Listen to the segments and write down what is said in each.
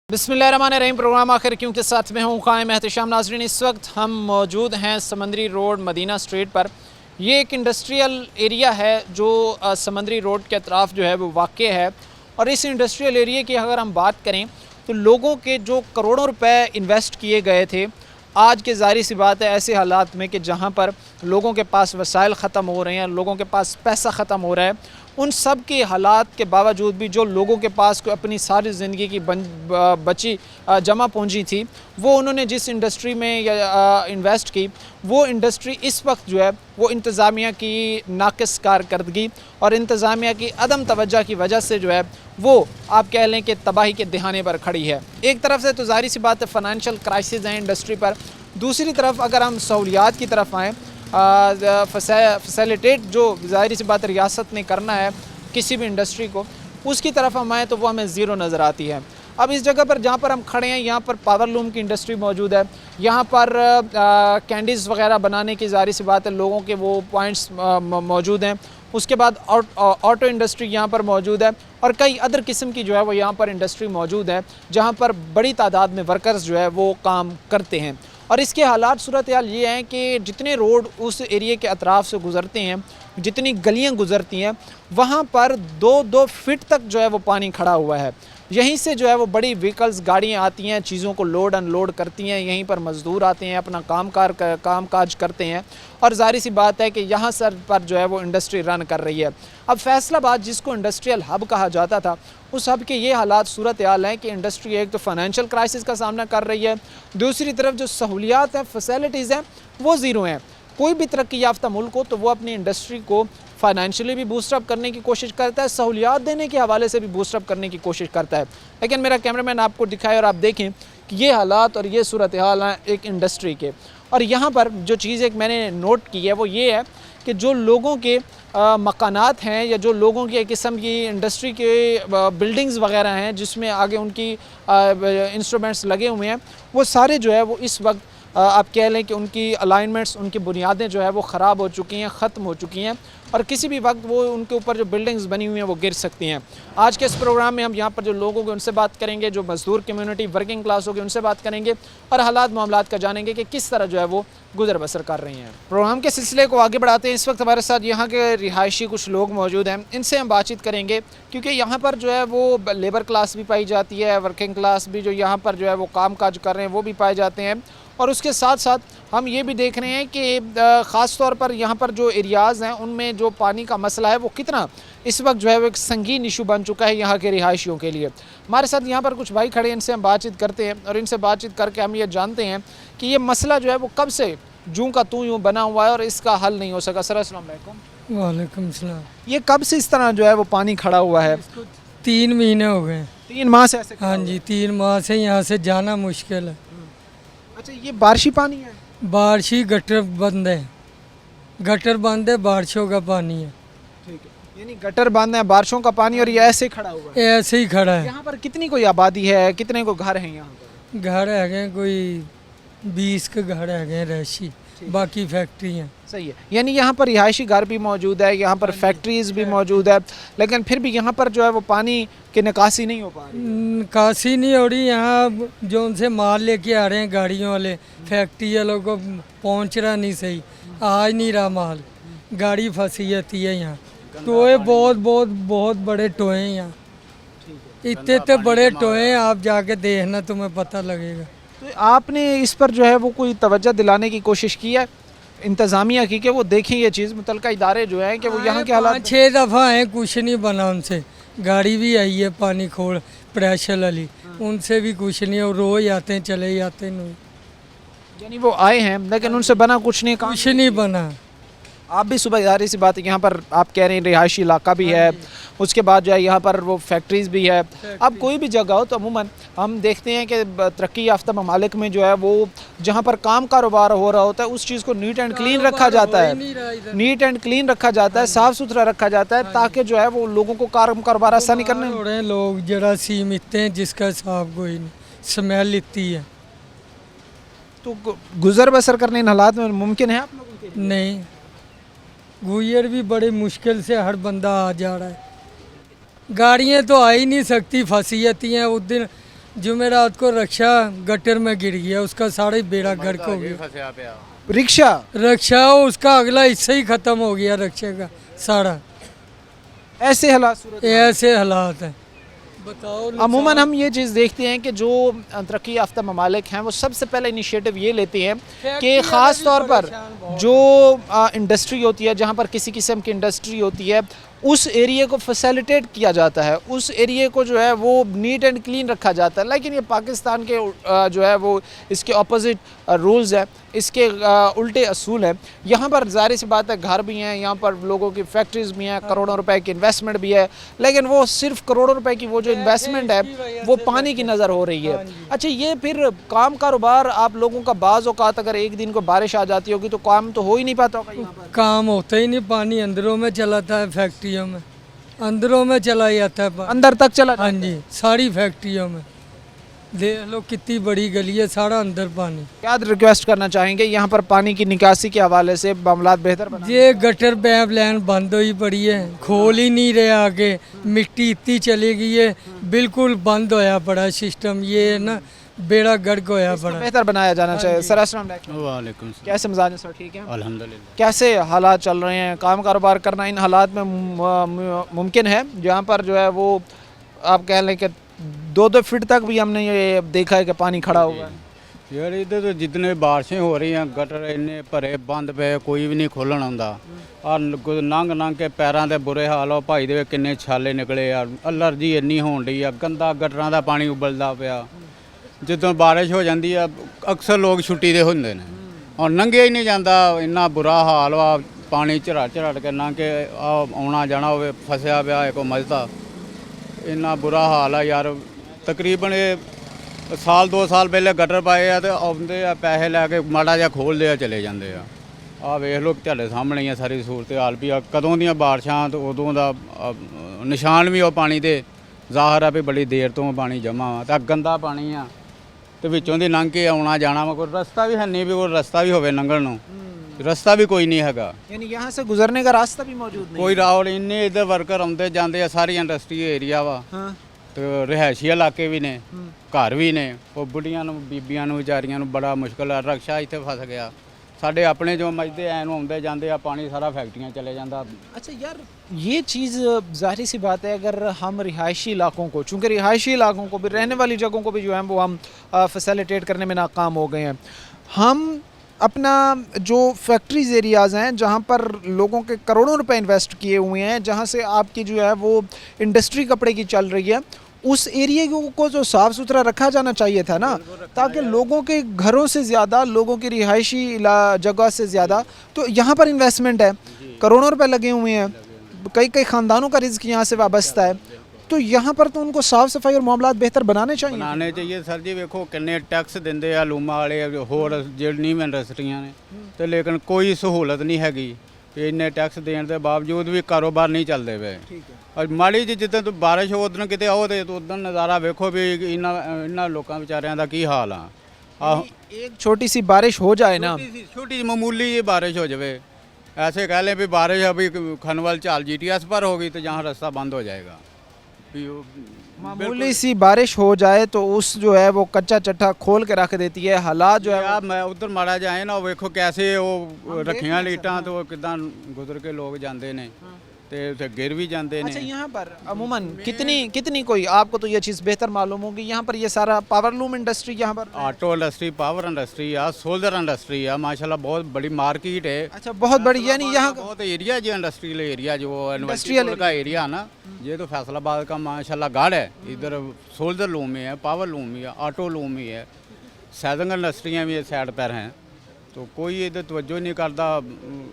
बिस्मिल्लाहिर्रहमानिर्रहीम। प्रोग्राम आखिर क्यों के साथ में हूँ क़ाइम एहतशाम। नाज़रीन, इस वक्त हम मौजूद हैं समंदरी रोड मदीना स्ट्रीट पर। ये एक इंडस्ट्रियल एरिया है जो समंदरी रोड के अतराफ़ जो है वो वाक़ है। और इस इंडस्ट्रियल एरिया की अगर हम बात करें तो लोगों के जो करोड़ों रुपए इन्वेस्ट किए गए थे, आज के ज़ाहिर सी बात है ऐसे हालात में कि जहाँ पर लोगों के पास वसाइल ख़त्म हो रहे हैं, लोगों के पास पैसा ख़त्म हो रहा है, उन सब के हालात के बावजूद भी जो लोगों के पास कोई अपनी सारी ज़िंदगी की बची जमा पूंजी थी, वो उन्होंने जिस इंडस्ट्री में इन्वेस्ट की, वो इंडस्ट्री इस वक्त जो है वो इंतज़ामिया की नाक़िस कारकर्दगी और इंतज़ामिया की अदम तवज्जो की वजह से जो है वो आप कह लें कि तबाही के दहाने पर खड़ी है। एक तरफ से तो ज़ाहिर सी बात है फ़ाइनेंशियल क्राइसिस है इंडस्ट्री पर, दूसरी तरफ अगर हम सहूलियात की तरफ आएँ, फैसिलिटेट जो ज़ाहिर सी बात रियासत ने करना है किसी भी इंडस्ट्री को, उसकी तरफ हम आएँ तो वो हमें ज़ीरो नज़र आती है। अब इस जगह पर जहाँ पर हम खड़े हैं, यहाँ पर पावर लूम की इंडस्ट्री मौजूद है, यहाँ पर कैंडीज़ वगैरह बनाने की ज़ाहिर सी बात है लोगों के वो पॉइंट्स मौजूद हैं। उसके बाद ऑटो इंडस्ट्री यहाँ पर मौजूद है और कई अदर किस्म की जो है वो यहाँ पर इंडस्ट्री मौजूद है, जहाँ पर बड़ी तादाद में वर्कर्स जो है वो काम करते हैं। और इसके हालात सूरत हाल ये हैं कि जितने रोड उस एरिए के अतराफ़ से गुज़रते हैं, जितनी गलियाँ गुज़रती हैं, वहाँ पर 2-2 फीट तक जो है वो पानी खड़ा हुआ है। यहीं से जो है वो बड़ी व्हीकल्स गाड़ियाँ आती हैं, चीज़ों को लोड अनलोड करती हैं, यहीं पर मज़दूर आते हैं, अपना काम काज करते हैं और ज़ाहिर सी बात है कि यहाँ सर पर जो है वो इंडस्ट्री रन कर रही है। अब फैसलाबाद जिसको इंडस्ट्रियल हब कहा जाता था, उस हब के ये हालात सूरत हाल हैं कि इंडस्ट्री एक तो फाइनेंशियल क्राइसिस का सामना कर रही है, दूसरी तरफ जो सहूलियात हैं, फैसिलिटीज़ हैं, वो ज़ीरो हैं। कोई भी तरक्की याफ्ता मुल्क हो तो वो अपनी इंडस्ट्री को फाइनेंशियली भी बूस्टअप करने की कोशिश करता है, सहूलियात देने के हवाले से भी बूस्टअप करने की कोशिश करता है। लेकिन मेरा कैमरामैन आपको दिखाए और आप देखें कि ये हालात और ये सूरत हाल हैं एक इंडस्ट्री के। और यहाँ पर जो चीज़ एक मैंने नोट की है वो ये है कि जो लोगों के मकानात हैं या जो लोगों की एक किस्म की इंडस्ट्री के बिल्डिंग्स वगैरह हैं जिसमें आगे उनकी इंस्ट्रूमेंट्स लगे हुए हैं, वो सारे जो है वो इस वक्त आप कह लें कि उनकी अलाइनमेंट्स, उनकी बुनियादें जो है वो ख़राब हो चुकी हैं, ख़त्म हो चुकी हैं और किसी भी वक्त वो उनके ऊपर जो बिल्डिंग्स बनी हुई हैं वो गिर सकती हैं। आज के इस प्रोग्राम में हम यहाँ पर जो लोग होंगे उनसे बात करेंगे, जो मज़दूर कम्यूनिटी वर्किंग क्लास होगी उनसे बात करेंगे और हालात मामलात का जानेंगे कि किस तरह जो है वो गुजर बसर कर रही हैं। प्रोग्राम के सिलसिले को आगे बढ़ाते हैं। इस वक्त हमारे साथ यहाँ के रिहायशी कुछ लोग मौजूद हैं, इनसे हम बातचीत करेंगे क्योंकि यहाँ पर जो है वो लेबर क्लास भी पाई जाती है, वर्किंग क्लास भी जो यहाँ पर जो है वो काम काज कर रहे हैं वो भी पाए जाते हैं। और उसके साथ साथ हम ये भी देख रहे हैं कि ख़ास तौर पर यहाँ पर जो एरियाज़ हैं उनमें जो पानी का मसला है वो कितना इस वक्त जो है वो एक संगीन इशू बन चुका है यहाँ के रिहायशियों के लिए। हमारे साथ यहाँ पर कुछ भाई खड़े हैं, इनसे हम बातचीत करते हैं और इनसे बातचीत करके हम ये जानते हैं कि ये मसला जो है वो कब से जूं का तू यूँ बना हुआ है और इसका हल नहीं हो सका। सर अस्सलाम वालेकुम। वालेकुम सलाम। ये कब से इस तरह जो है वो पानी खड़ा हुआ है? 3 महीने हो गए। 3 माह से ऐसे खड़ा हाँ हुआ जी, 3 माह से यहाँ से जाना मुश्किल है। अच्छा, ये बारिशी पानी है? बारिशी गटर बंद है, गटर बंद है, बारिशों का पानी है। ठीक है, यानी गटर बंद है, बारिशों का पानी और ये ऐसे खड़ा हुआ है। ऐसे ही खड़ा है। यहाँ पर कितनी कोई आबादी है, कितने को घर हैं यहाँ पर? घर है कोई 20 के घर है रैशी, बाकी फैक्ट्री हैं। सही है, यानी यहाँ पर रिहायशी घर भी मौजूद है, यहाँ पर फैक्ट्रीज भी मौजूद है, लेकिन फिर भी यहाँ पर जो है वो पानी की निकासी नहीं हो पा रही। निकासी नहीं हो रही। यहाँ जो उनसे माल लेके आ रहे हैं गाड़ियों वाले, फैक्ट्री वालों को पहुँच रहा नहीं सही, आज नहीं रहा माल, गाड़ी फंसी जाती है यहाँ। टोए बहुत बड़े टोए हैं यहाँ, इतने बड़े टोए हैं, आप जाके देखना तुम्हें पता लगेगा। तो आपने इस पर जो है वो कोई तवज्जो दिलाने की कोशिश की है इंतज़ामिया की कि वो देखें ये चीज़, मुतलका इदारे जो हैं कि वो यहाँ के हालात? 6 दफ़ा हैं, कुछ नहीं बना उनसे। गाड़ी भी आई है पानी खोल प्रेशर वाली, उनसे भी कुछ नहीं, और रोज आते हैं चले जाते नहीं। यानी वो आए हैं लेकिन उनसे बना कुछ नहीं, कुछ नहीं बना। आप भी सुबह ज़ाहिर सी बात है यहाँ पर आप कह रहे हैं रिहायशी इलाका भी है, उसके बाद जो है यहाँ पर वो फैक्ट्रीज़ भी है। अब कोई भी जगह हो तो अमूमन हम देखते हैं कि तरक्की याफ्ता ममालिक में जो है वो जहाँ पर काम कारोबार हो रहा होता है उस चीज़ को नीट एंड क्लीन रखा जाता है, नीट एंड क्लीन रखा जाता है, साफ़ सुथरा रखा जाता है ताकि जो है वो लोगों को काम कारोबार आसानी करने। थोड़े लोग जरासीम इतने हैं जिसका हिसाब कोई नहीं, स्मेल इतनी है। तो गुजर बसर करने इन हालात में मुमकिन है आप लोगों के लिए? नहीं, गुजर भी बड़ी मुश्किल से हर बंदा आ जा रहा है। गाड़ियाँ तो आ ही नहीं सकती, फंसी जाती हैं। उस दिन जुमेरात को रक्षा गटर में गिर गया, उसका सारा ही बेड़ा गर्क हो गया। फंसया पिया रिक्शा रक्षा उसका अगला हिस्सा ही खत्म हो गया, रक्षा का सारा। ऐसे हालात सूरत ये ऐसे हालात हैं, बताओ। अमूमन हम ये चीज़ देखते हैं कि जो तरक्की याफ्ता ममालिक हैं वो सबसे पहले इनिशिएटिव ये लेते हैं कि ख़ास तौर पर जो इंडस्ट्री होती है, जहाँ पर किसी किस्म की इंडस्ट्री होती है, उस एरिया को फैसिलिटेट किया जाता है, उस एरिया को जो है वो नीट एंड क्लीन रखा जाता है। लेकिन ये पाकिस्तान के जो है वो इसके ऑपोजिट रूल्स है, इसके उल्टे असूल हैं। यहाँ पर ज़ाहिर सी बात है घर भी हैं, यहाँ पर लोगों की फैक्ट्रीज़ भी हैं, करोड़ों रुपए की इन्वेस्टमेंट भी है, लेकिन वो सिर्फ करोड़ों रुपए की वो जो इन्वेस्टमेंट है वो पानी की नज़र हो रही है। अच्छा, ये फिर काम कारोबार आप लोगों का बाज़ औक़ात अगर एक दिन को बारिश आ जाती होगी तो काम तो हो ही नहीं पाता होगा यहाँ पर। काम होता ही नहीं, पानी अंदरों में चलाता है, फैक्ट्रियों में अंदरों में चला जाता है पानी। अंदर तक चला हाँ जी, सारी फैक्ट्रियों में देख लो कितनी बड़ी गली है, सारा अंदर पानी। क्या रिक्वेस्ट करना चाहेंगे यहाँ पर पानी की निकासी के हवाले से मामलात बेहतर बना? ये गटर पाइप लाइन बंद हुई पड़ी है, खोल ही नहीं रहे आगे, मिट्टी इतनी चली गई है, बिल्कुल बंद होया पड़ा सिस्टम। ये ना बेड़ा गर्क होया पड़ा। बेहतर बनाया जाना चाहिए। सर अस्सलाम वालेकुम। वालेकुम सलाम। कैसे मिजाज सर? ठीक है, अल्हम्दुलिल्लाह। कैसे हालात चल रहे हैं? काम कारोबार करना इन हालात में मुमकिन है जहाँ पर जो है वो आप कह लें कि 2-2 फीट तक भी हमने ये देखा है कि पानी खड़ा हुआ है। यार इधर तो जितने बारिशें हो रही हैं गटर इन्ने भरे बंद पे, कोई भी नहीं खोलन आਉਂਦਾ। ਆ ਨੰਗ ਕੇ ਪੈਰਾਂ ਦੇ ਬੁਰੇ ਹਾਲ ਹੋ ਭਾਈ ਦੇ ਕਿੰਨੇ ਛਾਲੇ ਨਿਕਲੇ ਆ, ਅਲਰਜੀ ਇੰਨੀ ਹੋਣ ਡਈ ਆ, ਗੰਦਾ ਗਟਰਾਂ ਦਾ ਪਾਣੀ ਉਬਲਦਾ ਪਿਆ। ਜਦੋਂ ਬਾਰਿਸ਼ ਹੋ ਜਾਂਦੀ ਆ ਅਕਸਰ ਲੋਕ ਛੁੱਟੀ ਦੇ ਹੁੰਦੇ ਨੇ, ਹੁਣ ਲੰਘਿਆ ਹੀ ਨਹੀਂ ਜਾਂਦਾ, ਇੰਨਾ ਬੁਰਾ ਹਾਲ ਵਾ। ਪਾਣੀ ਝੜਾ ਕੇ ਲੰਘ ਕੇ ਆਉਣਾ ਜਾਣਾ ਹੋਵੇ ਫਸਿਆ ਪਿਆ ਹੈ ਕੋਈ ਮਜਦਾ, ਇੰਨਾ ਬੁਰਾ ਹਾਲ ਆ ਯਾਰ। ਤਕਰੀਬਨ ਇਹ ਸਾਲ 2 ਸਾਲ ਪਹਿਲੇ ਗਟਰ ਪਾਏ ਆ ਤੇ ਆਉਂਦੇ ਆ ਪੈਸੇ ਲੈ ਕੇ ਮਾੜਾ ਜਿਹਾ ਖੋਲ੍ਹਦੇ ਆ ਚਲੇ ਜਾਂਦੇ ਆ। ਆਹ ਵੇਖ ਲਓ ਤੁਹਾਡੇ ਸਾਹਮਣੇ ਹੀ ਆ ਸਾਰੀ ਸਹੂਲਤ ਹਾਲ ਵੀ ਆ। ਕਦੋਂ ਦੀਆਂ ਬਾਰਿਸ਼ਾਂ ਤੇ ਉਦੋਂ ਦਾ ਨਿਸ਼ਾਨ ਵੀ ਉਹ ਪਾਣੀ ਦੇ ਜ਼ਾਹਰ ਆ ਵੀ ਬੜੀ ਦੇਰ ਤੋਂ ਪਾਣੀ ਜਮ੍ਹਾਂ ਵਾ ਤੇ ਗੰਦਾ ਪਾਣੀ ਆ ਤੇ ਵਿੱਚੋਂ ਦੀ ਲੰਘ ਕੇ ਆਉਣਾ ਜਾਣਾ ਵਾ। ਕੋਈ ਰਸਤਾ ਵੀ ਹੈ ਨਹੀਂ, ਵੀ ਕੋਈ ਰਸਤਾ ਵੀ ਹੋਵੇ ਲੰਘਣ ਨੂੰ, ਰਸਤਾ ਵੀ ਕੋਈ ਨਹੀਂ ਹੈਗਾ। यानी यहाँ से गुजरने का रास्ता भी मौजूद नहीं। ਕੋਈ ਰਾਹ ਇੰਨੇ ਇੱਧਰ ਵਰਕਰ ਆਉਂਦੇ ਜਾਂਦੇ ਆ, ਸਾਰੀ ਇੰਡਸਟਰੀ ਏਰੀਆ ਵਾ हाँ। ਤੇ ਰਿਹਾਇਸ਼ੀ ਇਲਾਕੇ ਵੀ ਨੇ, ਘਰ ਵੀ ਨੇ। ਉਹ ਬੁੱਢੀਆਂ ਨੂੰ ਬੀਬੀਆਂ ਨੂੰ ਵਿਚਾਰੀਆਂ ਨੂੰ ਬੜਾ ਮੁਸ਼ਕਲ ਆ। ਰਕਸ਼ਾ ਇੱਥੇ ਫਸ ਗਿਆ। ਸਾਡੇ ਆਪਣੇ ਜੋ ਮਜਦੇ ਐ ਨੂੰ ਆਉਂਦੇ ਜਾਂਦੇ ਆ, ਪਾਣੀ ਸਾਰਾ फैक्ट्रियाँ चले जाता। अच्छा यार, ये चीज़ ज़ाहिर सी बात है, अगर हम रिहायशी इलाकों को, चूँकि रिहायशी इलाकों को भी, रहने वाली जगहों को भी जो है वो हम फैसिलिटेट करने में नाकाम हो गए हैं। हम अपना जो फैक्ट्रीज एरियाज़ हैं जहाँ पर लोगों के करोड़ों रुपए इन्वेस्ट किए हुए हैं, जहाँ से आपकी जो है वो इंडस्ट्री कपड़े की चल रही है, उस एरिया को जो साफ़ सुथरा रखा जाना चाहिए था ना, ताकि लोगों के घरों से ज़्यादा, लोगों की रिहायशी जगह से ज़्यादा तो यहाँ पर इन्वेस्टमेंट है, करोड़ों रुपए लगे हुए हैं, कई ख़ानदानों का रिज़्क़ यहाँ से वाबस्ता है, तो यहाँ पर तो उनको साफ़ सफाई और मामलात बेहतर बनाने चाहिए। बनाने चाहिए सर जी। वेखो किन्ने टैक्स देंदे आ लूमा वाले होर जिन्नी भी इंडस्ट्रियां ने, तो लेकिन कोई सहूलत नहीं हैगी। इन्ने टैक्स देने के बावजूद भी कारोबार नहीं चलते पे। और माड़ी जी जिद्दन तो बारिश हो उदन किते आओ तो उदन नज़ारा वेखो भी इन्ना लोगों बेचारियां दा की हाल आ। एक छोटी सी बारिश हो जाए ना, छोटी मामूली जी बारिश हो जाए, ऐसे कह लें भी बारिश अभी खनवल चाल GTS पर होगी तो जहाँ रास्ता बंद हो जाएगा। मामूली सी बारिश हो जाए तो उस जो है वो कच्चा चट्टा खोल के रख देती है। हालात जो है यार मैं उधर माड़ा जाए ना, वेखो कैसे वो रखियां लीटां तो किदां गुजर के लोग जाते ने ते उसे गिर भी जाते अच्छा, ने। यहाँ पर अमूमन कितनी कोई, आपको तो ये चीज़ बेहतर मालूम होगी, यहाँ पर ये सारा पावरलूम इंडस्ट्री यहाँ पर ऑटो इंडस्ट्री, पावर इंडस्ट्री आ, सोलर इंडस्ट्री आ, माशाल्लाह बहुत बड़ी मार्केट है। अच्छा, बहुत बड़ी, यानी यहाँ बहुत एरिया जो इंडस्ट्रियल एरिया जो इंडस्ट्रियल का एरिया ना, ये तो फैसलाबाद का माशाल्लाह गाढ़ है। इधर सोलर लूम ही है, पावर लूम ही है, ऑटो लूम ही है, सैदिंग इंडस्ट्रियाँ भी साइड पर हैं, तो कोई इधर तवज्जो नहीं करता।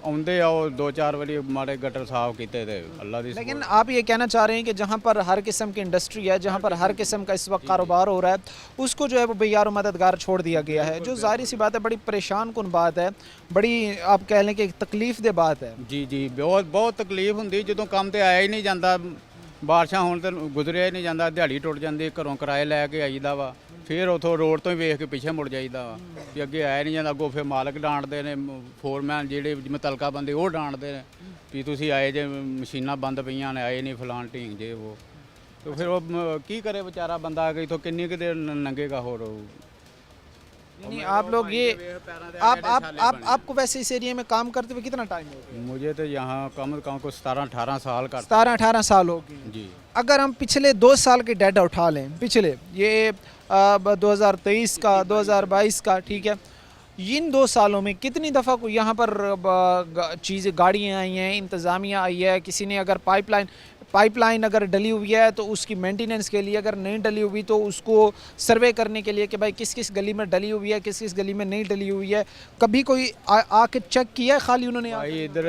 आउंदे आओ 2-4 बारी माड़े गटर साफ किए थे अल्लाह दी। लेकिन आप ये कहना चाह रहे हैं कि जहाँ पर हर किस्म की इंडस्ट्री है, जहाँ पर हर किस्म का इस वक्त कारोबार हो रहा है, उसको जो है वो बेयार मददगार छोड़ दिया गया है, जो ज़ाहिर सी बात है बड़ी परेशान कुन बात है, बड़ी आप कह लें कि तकलीफ दे बात है। जी जी, बहुत तकलीफ होंदी ਜਦੋਂ ਕੰਮ ਤੇ ਆਇਆ ਹੀ ਨਹੀਂ ਜਾਂਦਾ। ਬਾਰਿਸ਼ਾਂ ਹੋਣ ਤੇ ਗੁਜ਼ਰਿਆ ਹੀ ਨਹੀਂ ਜਾਂਦਾ, ਦਿਹਾੜੀ ਟੁੱਟ ਜਾਂਦੀ, ਘਰੋਂ ਕਿਰਾਏ ਲੈ ਕੇ ਆਈਦਾ ਵਾ, ਫਿਰ ਉਥੋਂ ਰੋਡ ਤੋਂ ਹੀ ਵੇਖ ਕੇ ਪਿੱਛੇ ਮੁੜ ਜਾਈਦਾ ਵਾ ਵੀ ਅੱਗੇ ਆਇਆ ਨਹੀਂ ਜਾਂਦਾ। ਅੱਗੋਂ ਫਿਰ ਮਾਲਕ ਡਾਂਟਦੇ ਨੇ, ਫੋਰਮੈਨ ਜਿਹੜੇ ਮੁਤਲਕਾ ਬੰਦੇ ਉਹ ਡਾਂਟਦੇ ਨੇ ਵੀ ਤੁਸੀਂ ਆਏ ਜੇ ਮਸ਼ੀਨਾਂ ਬੰਦ ਪਈਆਂ ਨੇ, ਆਏ ਨਹੀਂ ਫਲਾਣ ਢੀਂਗ ਜੇ ਉਹ। तो फिर वो की करे बेचारा बंदा गई तो किन्नी कि देर नंगेगा हो नहीं आप लोग ये आप आपको वैसे इस एरिया में काम करते हुए कितना टाइम हो गया? मुझे तो यहाँ कम से कम को 17-18 साल का 17-18 साल हो गए। जी। अगर हम पिछले 2 साल के डाटा उठा लें, पिछले ये 2023 का 2022 का, ठीक है, इन 2 सालों में कितनी दफ़ा को यहाँ पर चीज़ें गाड़ियाँ आई हैं, इंतज़ामिया आई है, किसी ने अगर पाइपलाइन अगर डली हुई है तो उसकी मेंटेनेंस के लिए, अगर नहीं डली हुई तो उसको सर्वे करने के लिए कि भाई किस किस गली में डली हुई है, किस किस गली में नहीं डली हुई है, कभी कोई आके चेक किया है? खाली उन्होंने भाई इधर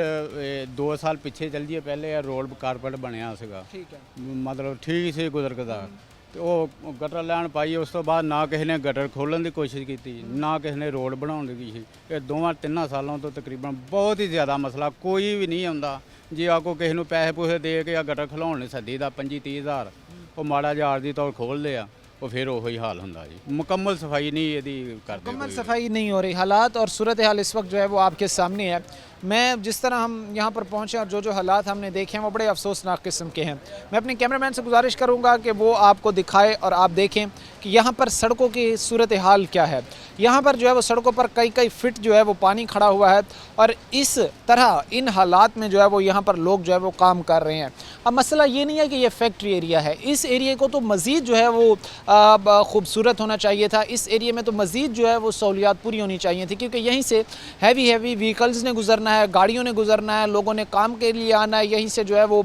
2 साल पिछे चल दिए पहले रोड कारपेट बनया सीगा, ठीक है, मतलब ठीक से गुजरदा ਤੇ ਉਹ ਗਟਰ ਲੈਣ ਪਾਈ ਉਸ ਤੋਂ ਬਾਅਦ ਨਾ ਕਿਸੇ ਨੇ ਗਟਰ ਖੋਲ੍ਹਣ ਦੀ ਕੋਸ਼ਿਸ਼ ਕੀਤੀ ਨਾ ਕਿਸੇ ਨੇ ਰੋਡ ਬਣਾਉਣ ਦੀ ਸੀ। ਇਹ 2-3 ਸਾਲਾਂ ਤੋਂ ਤਕਰੀਬਨ ਬਹੁਤ ਹੀ ਜ਼ਿਆਦਾ ਮਸਲਾ, ਕੋਈ ਵੀ ਨਹੀਂ ਆਉਂਦਾ ਜੇ ਆ ਕੋ ਕਿਸੇ ਨੂੰ ਪੈਸੇ ਪੂਸੇ ਦੇ ਕੇ ਆ ਗਟਰ ਖਲਾਉਣ ਨਹੀਂ ਸੱਦੀ ਦਾ 25-30 ਹਜ਼ਾਰ ਉਹ ਮਾੜਾ ਜਿਹਾ ਆਰਜ਼ੀ ਤੌਰ ਖੋਲ੍ਹਦੇ ਆ ਉਹ ਫਿਰ ਉਹੀ ਹਾਲ ਹੁੰਦਾ ਜੀ। ਮੁਕੰਮਲ ਸਫਾਈ नहीं ਇਹਦੀ ਕਰਦੇ। मुकम्मल सफाई नहीं हो रही। हालात और सूरत हाल इस वक्त जो है वो आपके सामने है। मैं जिस तरह हम यहाँ पर पहुँचे और जो हालात हमने देखे हैं वो बड़े अफसोसनाक किस्म के हैं। मैं अपने कैमरामैन से गुजारिश करूँगा कि वो आपको दिखाए और आप देखें कि यहाँ पर सड़कों की सूरत हाल क्या है। यहाँ पर जो है वो सड़कों पर कई फिट जो है वो पानी खड़ा हुआ है और इस तरह इन हालात में जो है वो यहाँ पर लोग जो है वो काम कर रहे हैं। अब मसला ये नहीं है कि ये फैक्ट्री एरिया है, इस एरिया को तो मज़ीद जो है वो खूबसूरत होना चाहिए था। इस एरिया में तो मज़ीद जो है वो सहूलियात पूरी होनी चाहिए थी, क्योंकि यहीं से हैवी व्हीकल्स ने गुजरना है, गाड़ियों ने गुजरना है, लोगों ने काम के लिए आना है, यहीं से जो है वो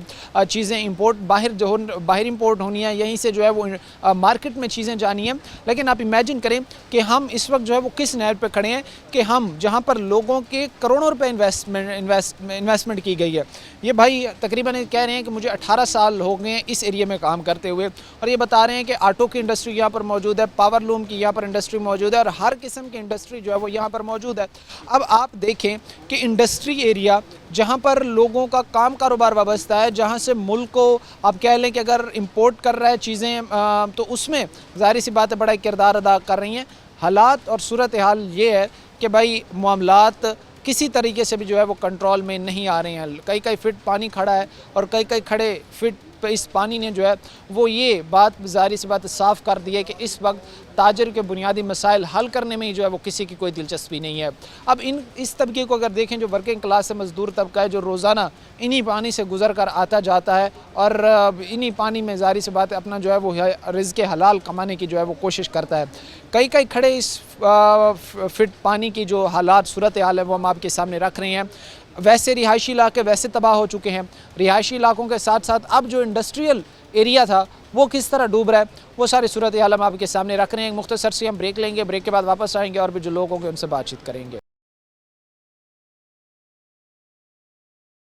चीज़ें इंपोर्ट बाहर इंपोर्ट होनी है, यहीं से जो है वो मार्केट में चीज़ें जानी है। लेकिन आप इमेजिन करें कि हम इस वक्त जो है वो किस नहर पे खड़े हैं कि हम जहाँ पर लोगों के करोड़ों रुपए इन्वेस्टमेंट की गई है। ये भाई तकरीबन कह रहे हैं कि मुझे 18 साल हो गए हैं इस एरिया में काम करते हुए और ये बता रहे हैं कि ऑटो की इंडस्ट्री यहाँ पर मौजूद है, पावर लूम की यहाँ पर इंडस्ट्री मौजूद है और हर किस्म की इंडस्ट्री जो है वो यहाँ पर मौजूद है। अब आप देखें कि इंडस्ट्री एरिया जहाँ पर लोगों का काम कारोबार वाबस्ता है, जहाँ से मुल्क को आप कह लें कि अगर इंपोर्ट कर रहा है चीज़ें तो उसमें ज़ाहिर सी बात है बड़ा किरदार अदा कर रही हैं। हालात और सूरत हाल ये है कि भाई मामलात किसी तरीके से भी जो है वो कंट्रोल में नहीं आ रहे हैं। कई फिट पानी खड़ा है और कई खड़े फिट इस पानी ने जो है वो ये बात ज़ाहिर सी बात साफ़ कर दी है कि इस वक्त ताजर के बुनियादी मसाइल हल करने में ही जो है वो किसी की कोई दिलचस्पी नहीं है। अब इस तबके को अगर देखें जो वर्किंग क्लास से मज़दूर तबका है, जो रोज़ाना इन्हीं पानी से गुजर कर आता जाता है और इन्हीं पानी में ज़ाहिर सी बात है अपना जो है वो रिज़्क़ हलाल कमाने की जो है वो कोशिश करता है। कई खड़े इस फिट पानी की जो हालात सूरत हाल है वो हम आपके सामने रख रहे हैं। वैसे रिहायशी इलाके वैसे तबाह हो चुके हैं, रिहायशी इलाकों के साथ साथ अब जो इंडस्ट्रियल एरिया था वो किस तरह डूब रहा है वो सारी सूरत हाल हम आपके सामने रख रहे हैं। एक मुख्तसर सी हम ब्रेक लेंगे, ब्रेक के बाद वापस आएंगे और भी जो लोग होंगे उनसे बातचीत करेंगे।